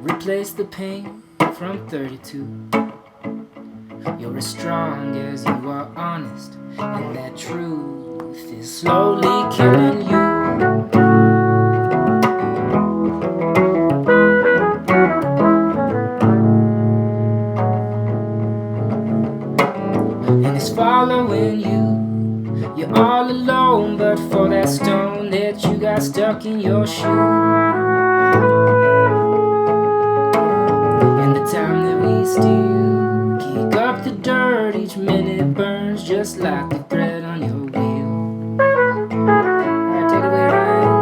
Replace the pain from 32. You're as strong as you are honest, and that truth is slowly killing you. And it's following you. You're all alone, but for that stone that you got stuck in your shoe. Time that we steal, kick up the dirt, each minute burns just like the thread on your wheel. Alright, take it away, Ryan.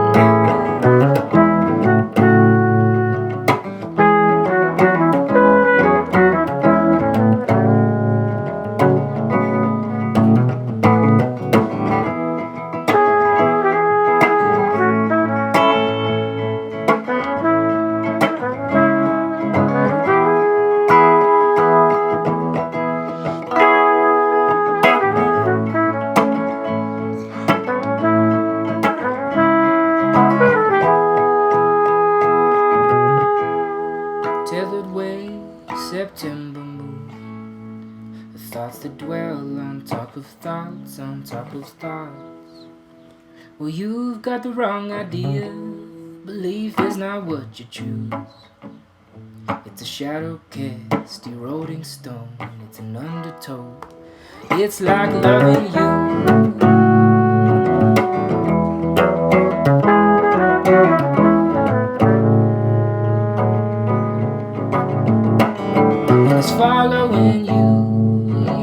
thoughts that dwell on top of thoughts on top of thoughts. Well, you've got the wrong idea. Belief is not what you choose. It's a shadow cast, eroding stone. It's an undertow. It's like loving you. It's following you.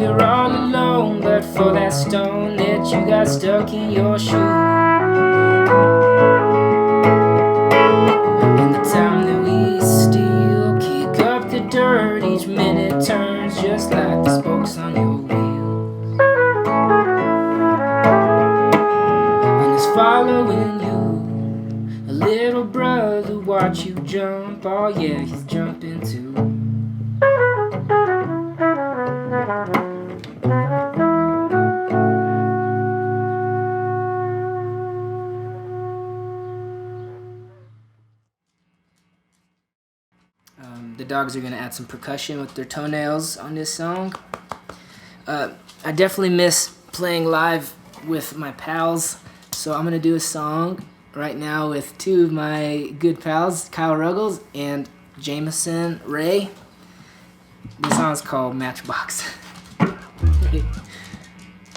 You're all alone, but for that stone that you got stuck in your shoe. And the time that we still kick up the dirt, each minute turns just like the spokes on your wheels. And it's following you. A little brother watch you jump. Oh yeah, he's jumping too. The dogs are going to add some percussion with their toenails on this song. I definitely miss playing live with my pals, so I'm going to do a song right now with two of my good pals, Kyle Ruggles and Jameson Ray. This song's called Matchbox.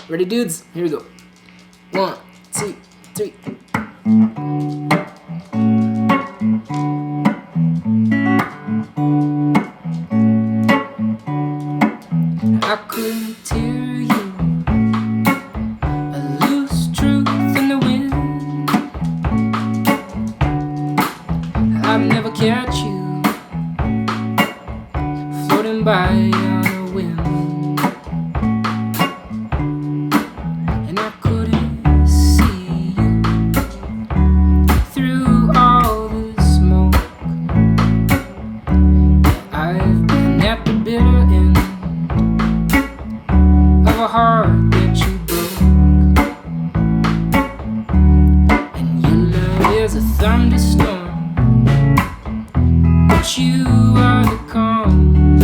Ready, dudes? Here we go. 1, 2, 3. I couldn't tear you a loose truth in the wind. I'd never catch you floating by on a whim. And I couldn't see you through all the smoke. I've been at the bitter end of a heart that you broke. And your love is a thunderstorm, but you are the calm,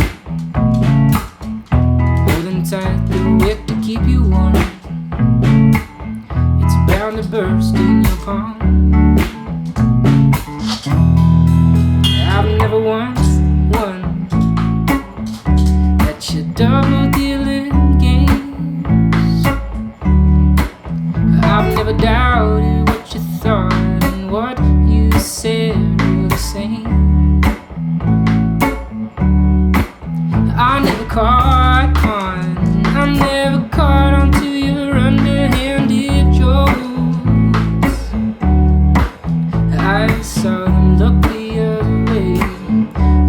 holding tight the wick to keep you warm. It's bound to burst in your palm. I've never once won at your double dealing games. I've never doubted what you thought and what you said were the same. I never caught on, I never caught on to your underhanded jokes. I saw them look the other way,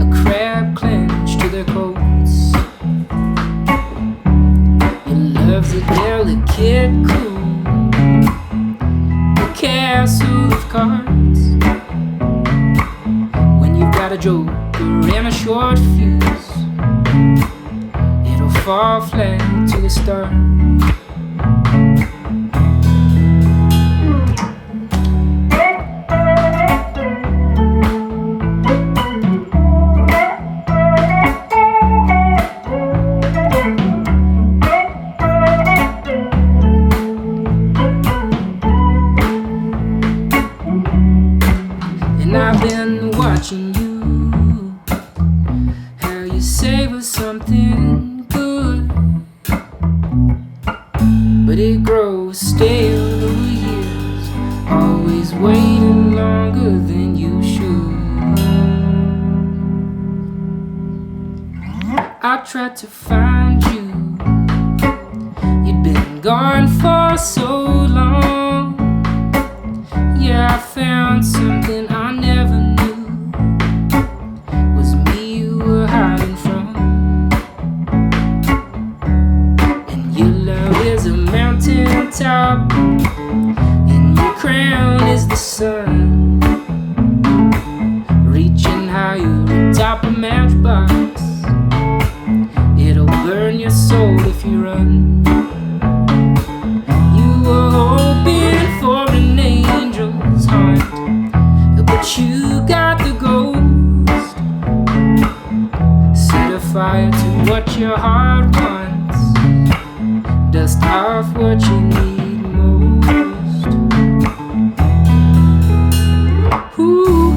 a crab clenched to their coats. Your love's a delicate cool, a castle of cards. When you've got a joker and a short fuse, it'll fall flat to the start. And I've been watching you, how you savor something good, but it grows stale over years, always waiting longer than you should. I tried to find you, you'd been gone for so long. Yeah, I found something I never knew was me you were hiding from. And your love is a mountain top, and your crown is the sun, reaching higher atop a matchbox. It'll burn your soul if you run. You were hoping for an angel's heart, but you got the ghost. Set a fire to what your heart wants, list of what you need most. Ooh.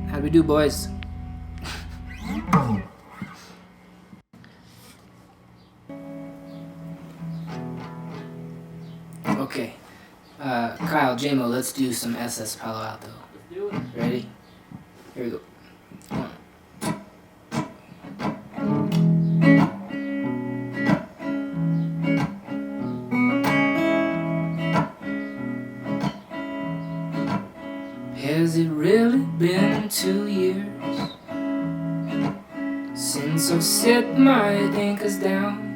How'd we do, boys? Okay. Kyle, JMO, let's do some SS Palo Alto. Ready? Here we go. One. Has it really been 2 years since I've set my anchors down?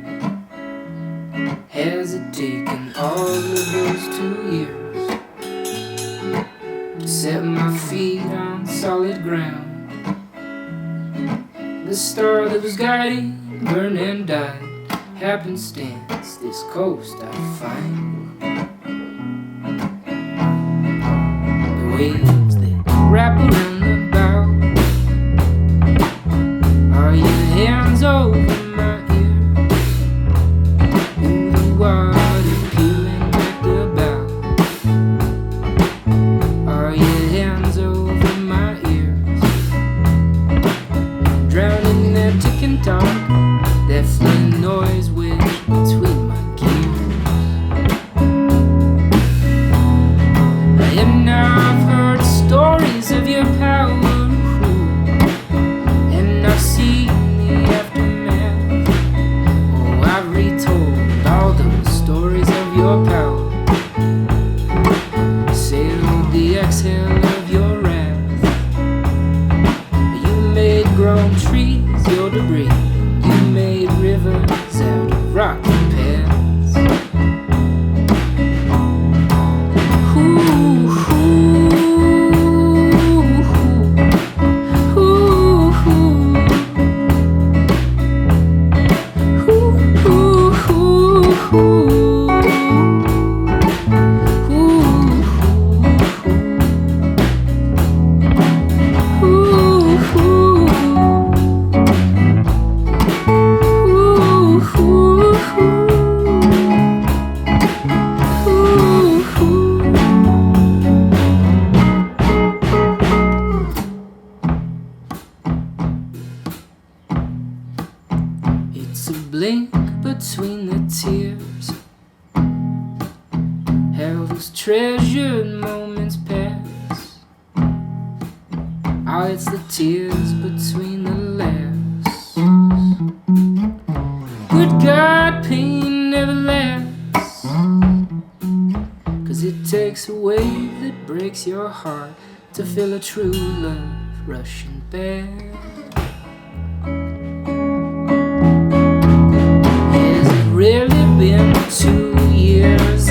Has it taken all of those 2 years to set my feet on solid ground? The star that was guiding burned and died. Happenstance, this coast I find. The waves that wrap around the bow. Are your hands over my ear? Ooh, the water peeling back the bow. Are your hands over my ears? Drowning in that ticking talk, that flint noise wedged between my gears. And I've heard stories of your power, and I've seen the aftermath. Oh, I've retold all those stories of your power. Sailed the exhale of your wrath. You made grown trees your debris. You made rivers out of rocky paths. Ooh, it's a blink between the tears. How those treasured moments pass. Oh, it's the tears between the laughs. Good God, pain never lasts. 'Cause it takes a wave that breaks your heart to feel a true love rushing back. Has it really been 2 years?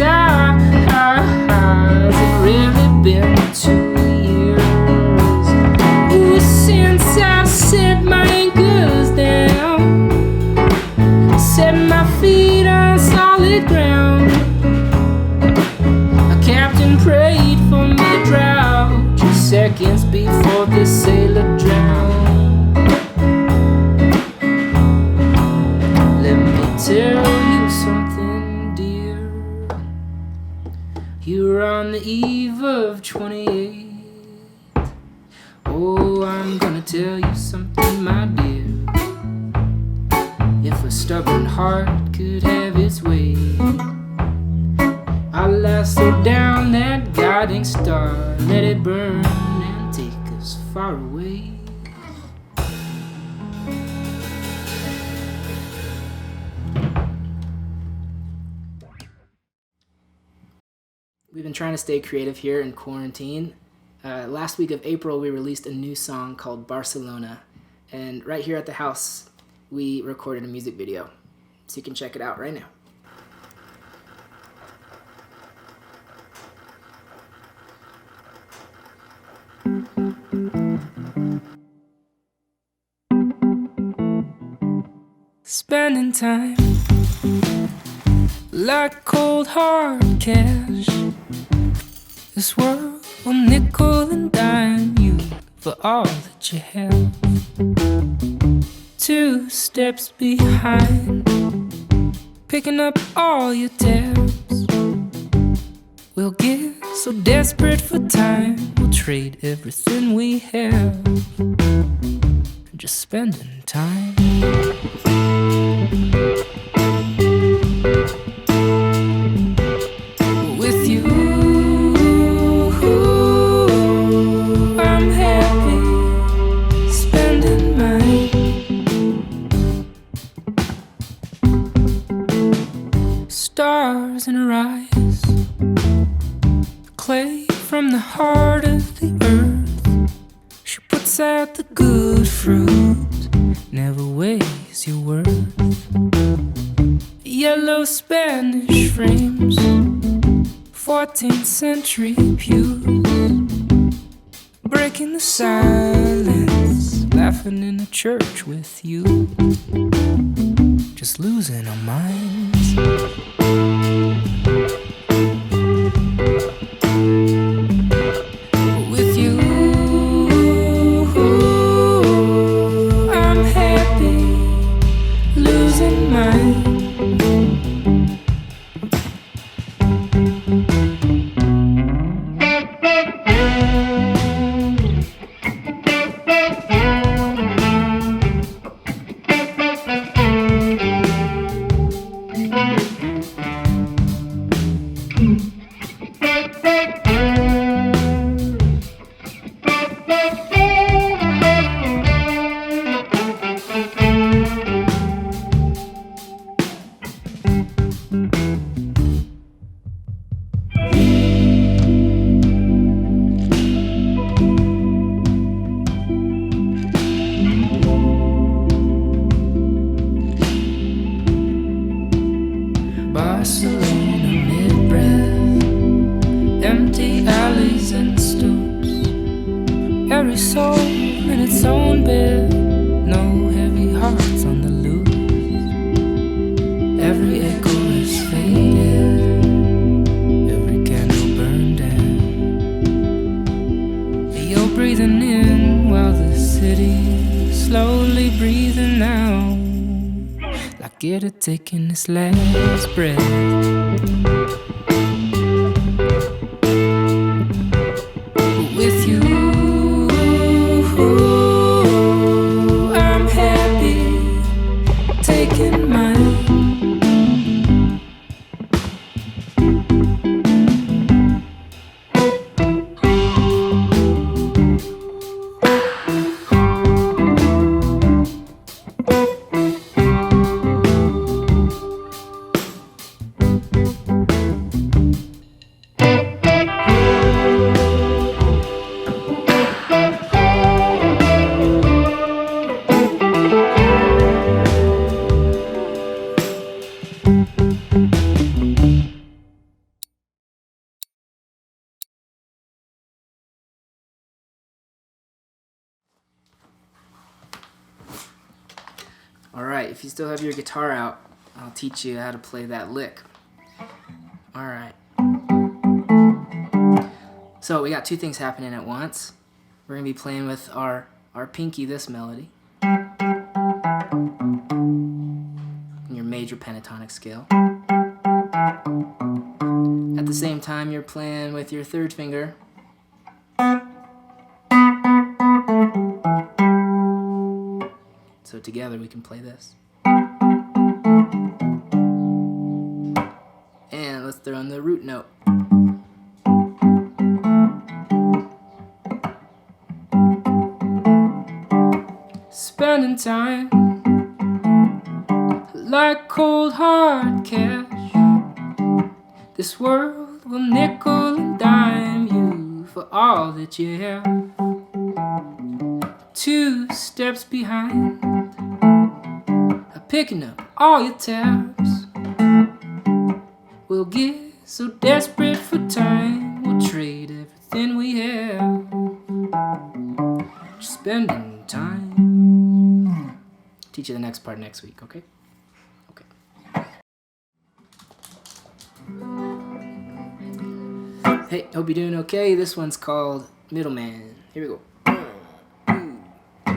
Has it really been 2 years? Ooh, since I set my anchors down, set my feet on solid ground. A captain prayed for me to drown just seconds before the sailor drowned. Let me tell you something, dear. You're on the eve of 28. Oh, I'm gonna tell you something, my dear. If a stubborn heart could have its way, I'll lasso down that guy guiding star, let it burn and take us far away. We've been trying to stay creative here in quarantine. Last week of April, we released a new song called Barcelona. And right here at the house, we recorded a music video. So you can check it out right now. Spending time like cold hard cash. This world will nickel and dime you for all that you have. 2 steps behind, picking up all your tabs. We'll get so desperate for time, we'll trade everything we have. Just spending time. With you, I'm happy spending mine. Stars in her eyes, clay from the heart of the earth. She puts out the good fruit, never weighs your worth. Yellow Spanish frames, 14th century pews, breaking the silence, laughing in the church with you, just losing our minds. With you, I'm happy losing mine. Barcelona mid-breath, empty alleys and stoops, every soul in its own bed, no heavy hearts on the loose. Every echo is faded, every candle burned down. You're breathing in while the city slowly breathing out. Like it had taken its last breath. With you, I'm happy taking mine. Alright, if you still have your guitar out, I'll teach you how to play that lick. Alright. So we got 2 things happening at once. We're going to be playing with our pinky this melody. In your major pentatonic scale. At the same time, you're playing with your 3rd finger. So together we can play this. And let's throw in the root note. spending time like cold hard cash. This world will nickel and dime you for all that you have. 2 steps behind, picking up all your tabs. We'll get so desperate for time, we'll trade everything we have. Just spending time. Teach you the next part next week, okay? Okay. Hey, hope you're doing okay. This one's called Middleman. Here we go. 1, 2, 3.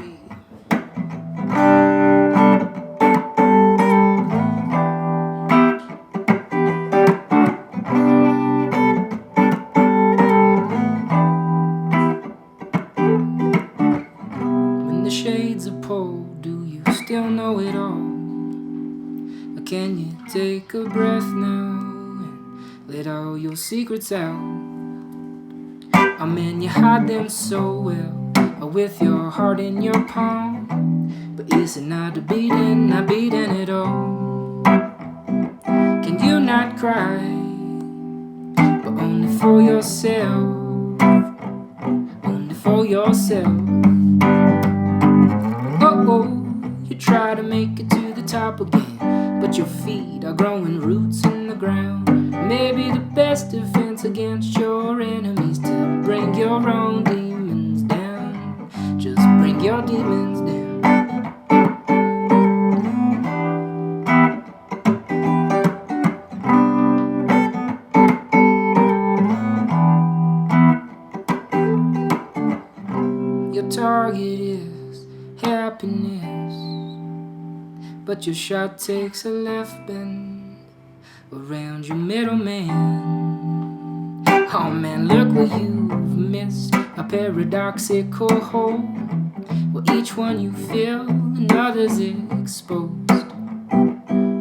When the shades are pulled, do you still know it all? Or can you take a breath now and let all your secrets out? Oh man, you hide them so well, with your heart in your palm. But is it not beating it all? Can you not cry, but only for yourself? Only for yourself. Oh, you try to make it to the top again, but your feet are growing roots in the ground. Maybe the best defense against your enemies to bring your own demons down. Just bring your demons down. Your target is happiness, but your shot takes a left bend around your middleman. Oh man, look what you've missed, a paradoxical hole where each one you fill and others exposed.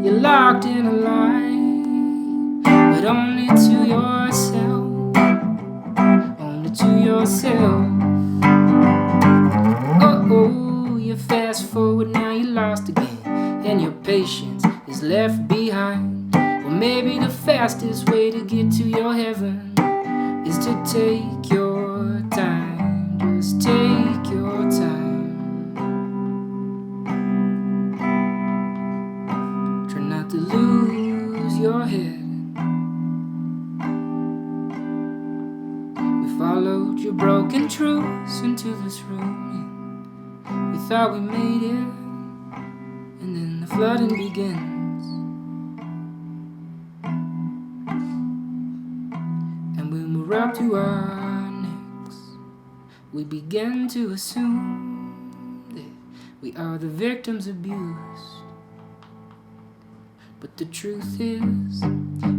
You're locked in a lie, but only to yourself. Only to yourself. Oh, you fast forward, now you're lost again, and your patience is left behind. Well, maybe the fastest way to get to your heaven is to take your time. Just take your time. Try not to lose your head. We followed your broken truths into this room. We thought we made it, and then the flooding begins. And when we're up to our necks, we begin to assume that we are the victims abused. But the truth is,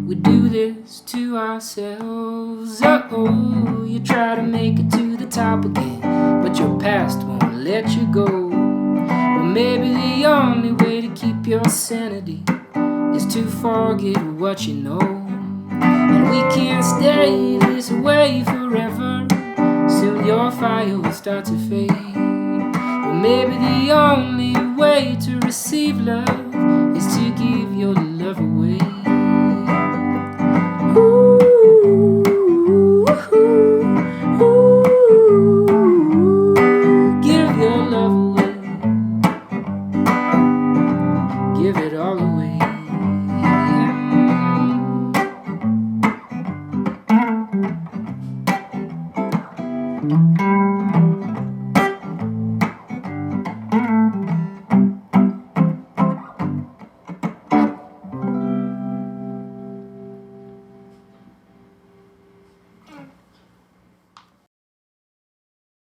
we do this to ourselves. Oh, you try to make it to the top again, but your past won't let you go. Well, maybe the only way to keep your sanity is to forget what you know. And we can't stay this way forever. Soon your fire will start to fade. Well, maybe the only way to receive love is to give your love away. Ooh. Give it all away.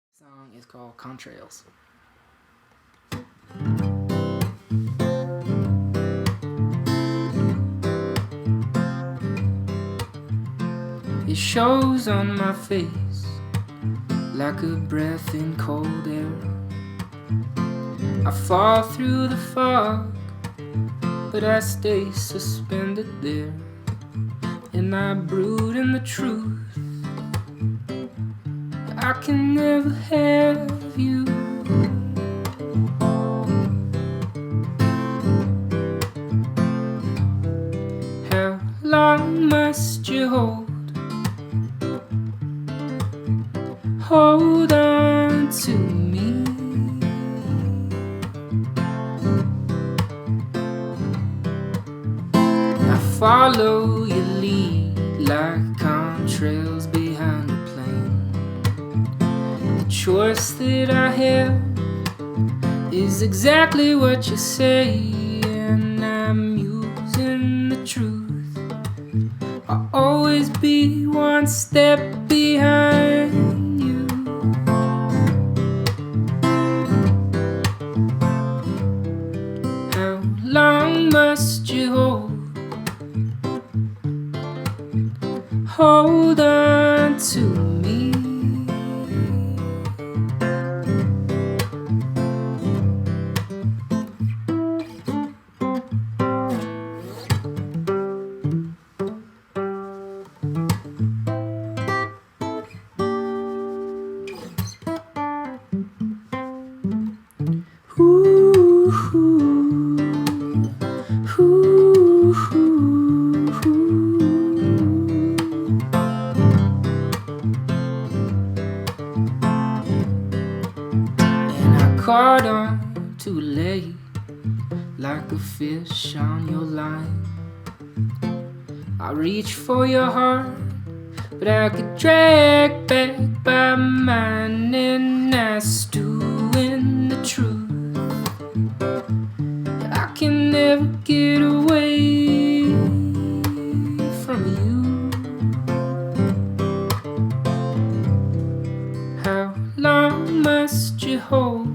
The song is called Contrails. It shows on my face like a breath in cold air. I fall through the fog, but I stay suspended there. And I brood in the truth, I can never have you. like contrails behind a plane. The choice that I have is exactly what you say, and I'm using the truth. I'll always be one step behind you. How long must you hold on to me? Caught on too late, like a fish on your line. I reach for your heart, but I get dragged back by mine, and I stew in the truth. I can never get away from you. How long must you hold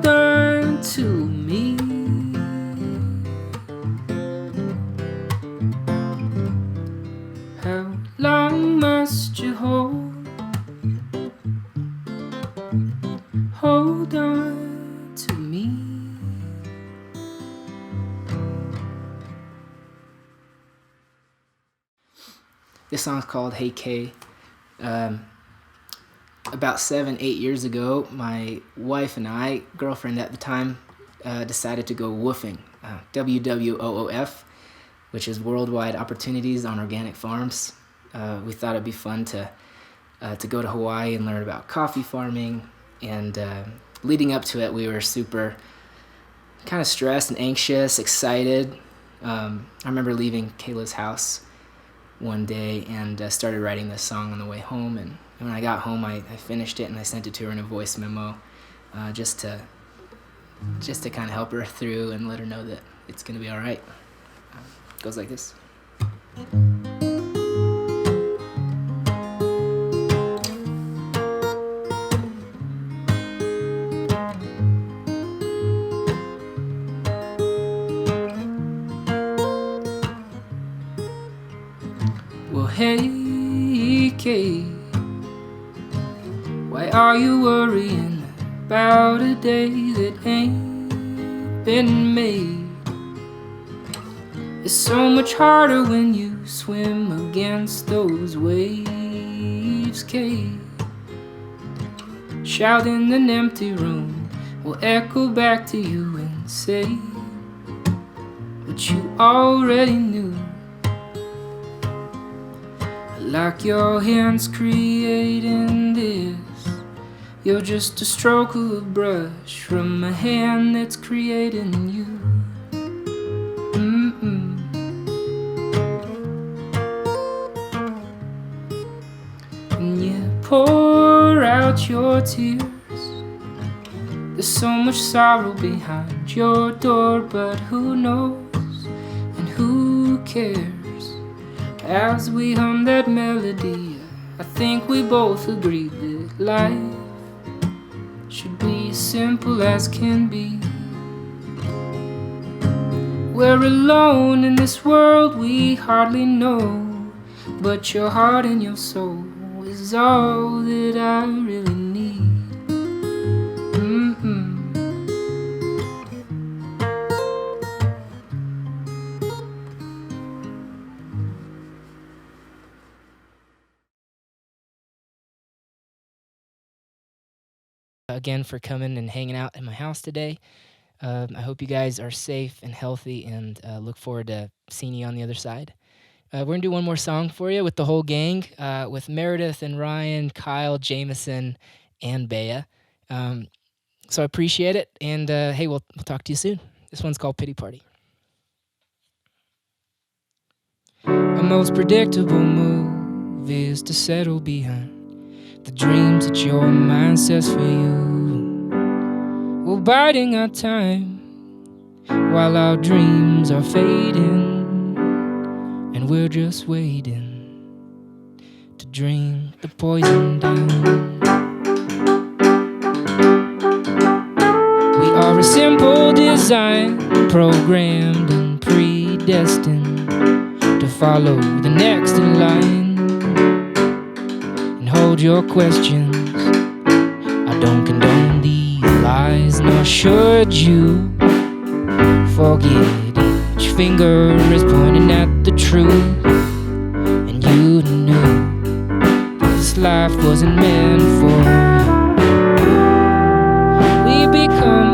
on to me? How long must you hold on to me? This song's called Hey Kay. About 7-8 years ago, my wife and I, girlfriend at the time, decided to go woofing, WWOOF, which is Worldwide Opportunities on Organic Farms. We thought it'd be fun to go to Hawaii and learn about coffee farming, and leading up to it, we were super kind of stressed and anxious, excited. I remember leaving Kayla's house one day and started writing this song on the way home, and when I got home, I finished it and I sent it to her in a voice memo, just to kind of help her through and let her know that it's gonna be all right. It goes like this. Well, hey, Kay, why are you worrying about a day that ain't been made? It's so much harder when you swim against those waves, Kay. Shout in an empty room will echo back to you and say what you already knew. Like your hands creating this, you're just a stroke of a brush from a hand that's creating you. And you pour out your tears. There's so much sorrow behind your door, but who knows and who cares? As we hum that melody, I think we both agree that life should be as simple as can be. We're alone in this world we hardly know, but your heart and your soul is all that I really need. Again for coming and hanging out at my house today. I hope you guys are safe and healthy, and look forward to seeing you on the other side. We're going to do one more song for you with the whole gang, with Meredith and Ryan, Kyle, Jameson, and Bea. So I appreciate it, and hey, we'll talk to you soon. This one's called Pity Party. The most predictable move is to settle behind the dreams that your mind sets for you. We're biding our time while our dreams are fading, and we're just waiting to drink the poison down. We are a simple design, programmed and predestined to follow the next in line and hold your questions. I don't condone these lies, nor should you forget each finger is pointing at the truth. And you knew this life wasn't meant for you. We become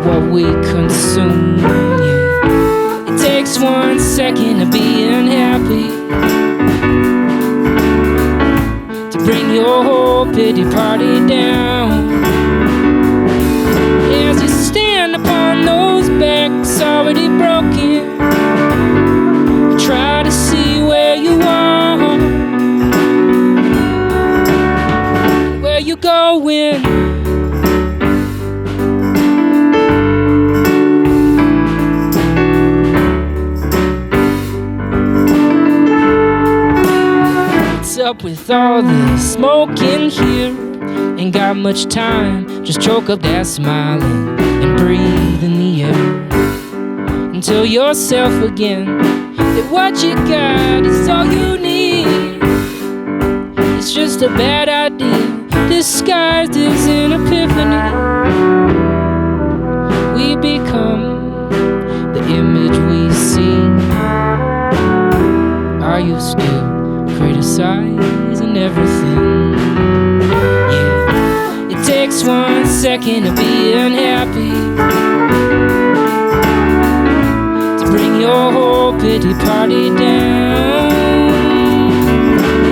what we consume, yeah. It takes 1 second of being happy to bring your whole pity party down. As you stand upon those backs already broken, try to see where you are, where you going. Up with all the smoke in here? Ain't got much time, just choke up that smile and breathe in the air until you're self again. That what you got is all you need. It's just a bad idea disguised as an epiphany. We become the image we see. Are you still criticizing everything? Yeah, it takes 1 second of being happy to bring your whole pity party down.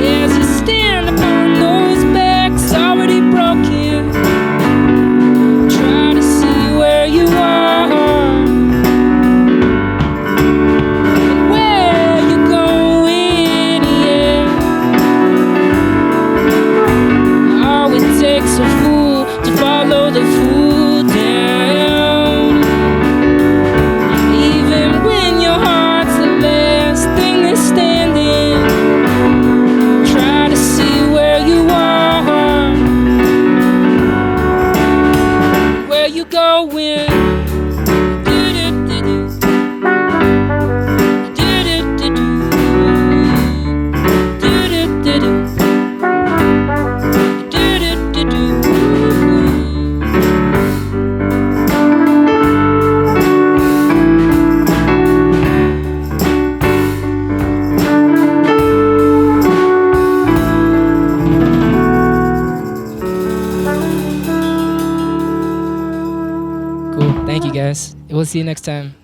As you stand upon those backs already broken, try to see where you are and where you're going, yeah. Oh, it takes a fool to follow the fool down. Even when your heart's the last thing that's standing, try to see where you are, where you going. Do-do-do-do. Do-do-do-do. Do-do-do-do. Do-do-do-do. Cool. Thank you, guys. We'll see you next time.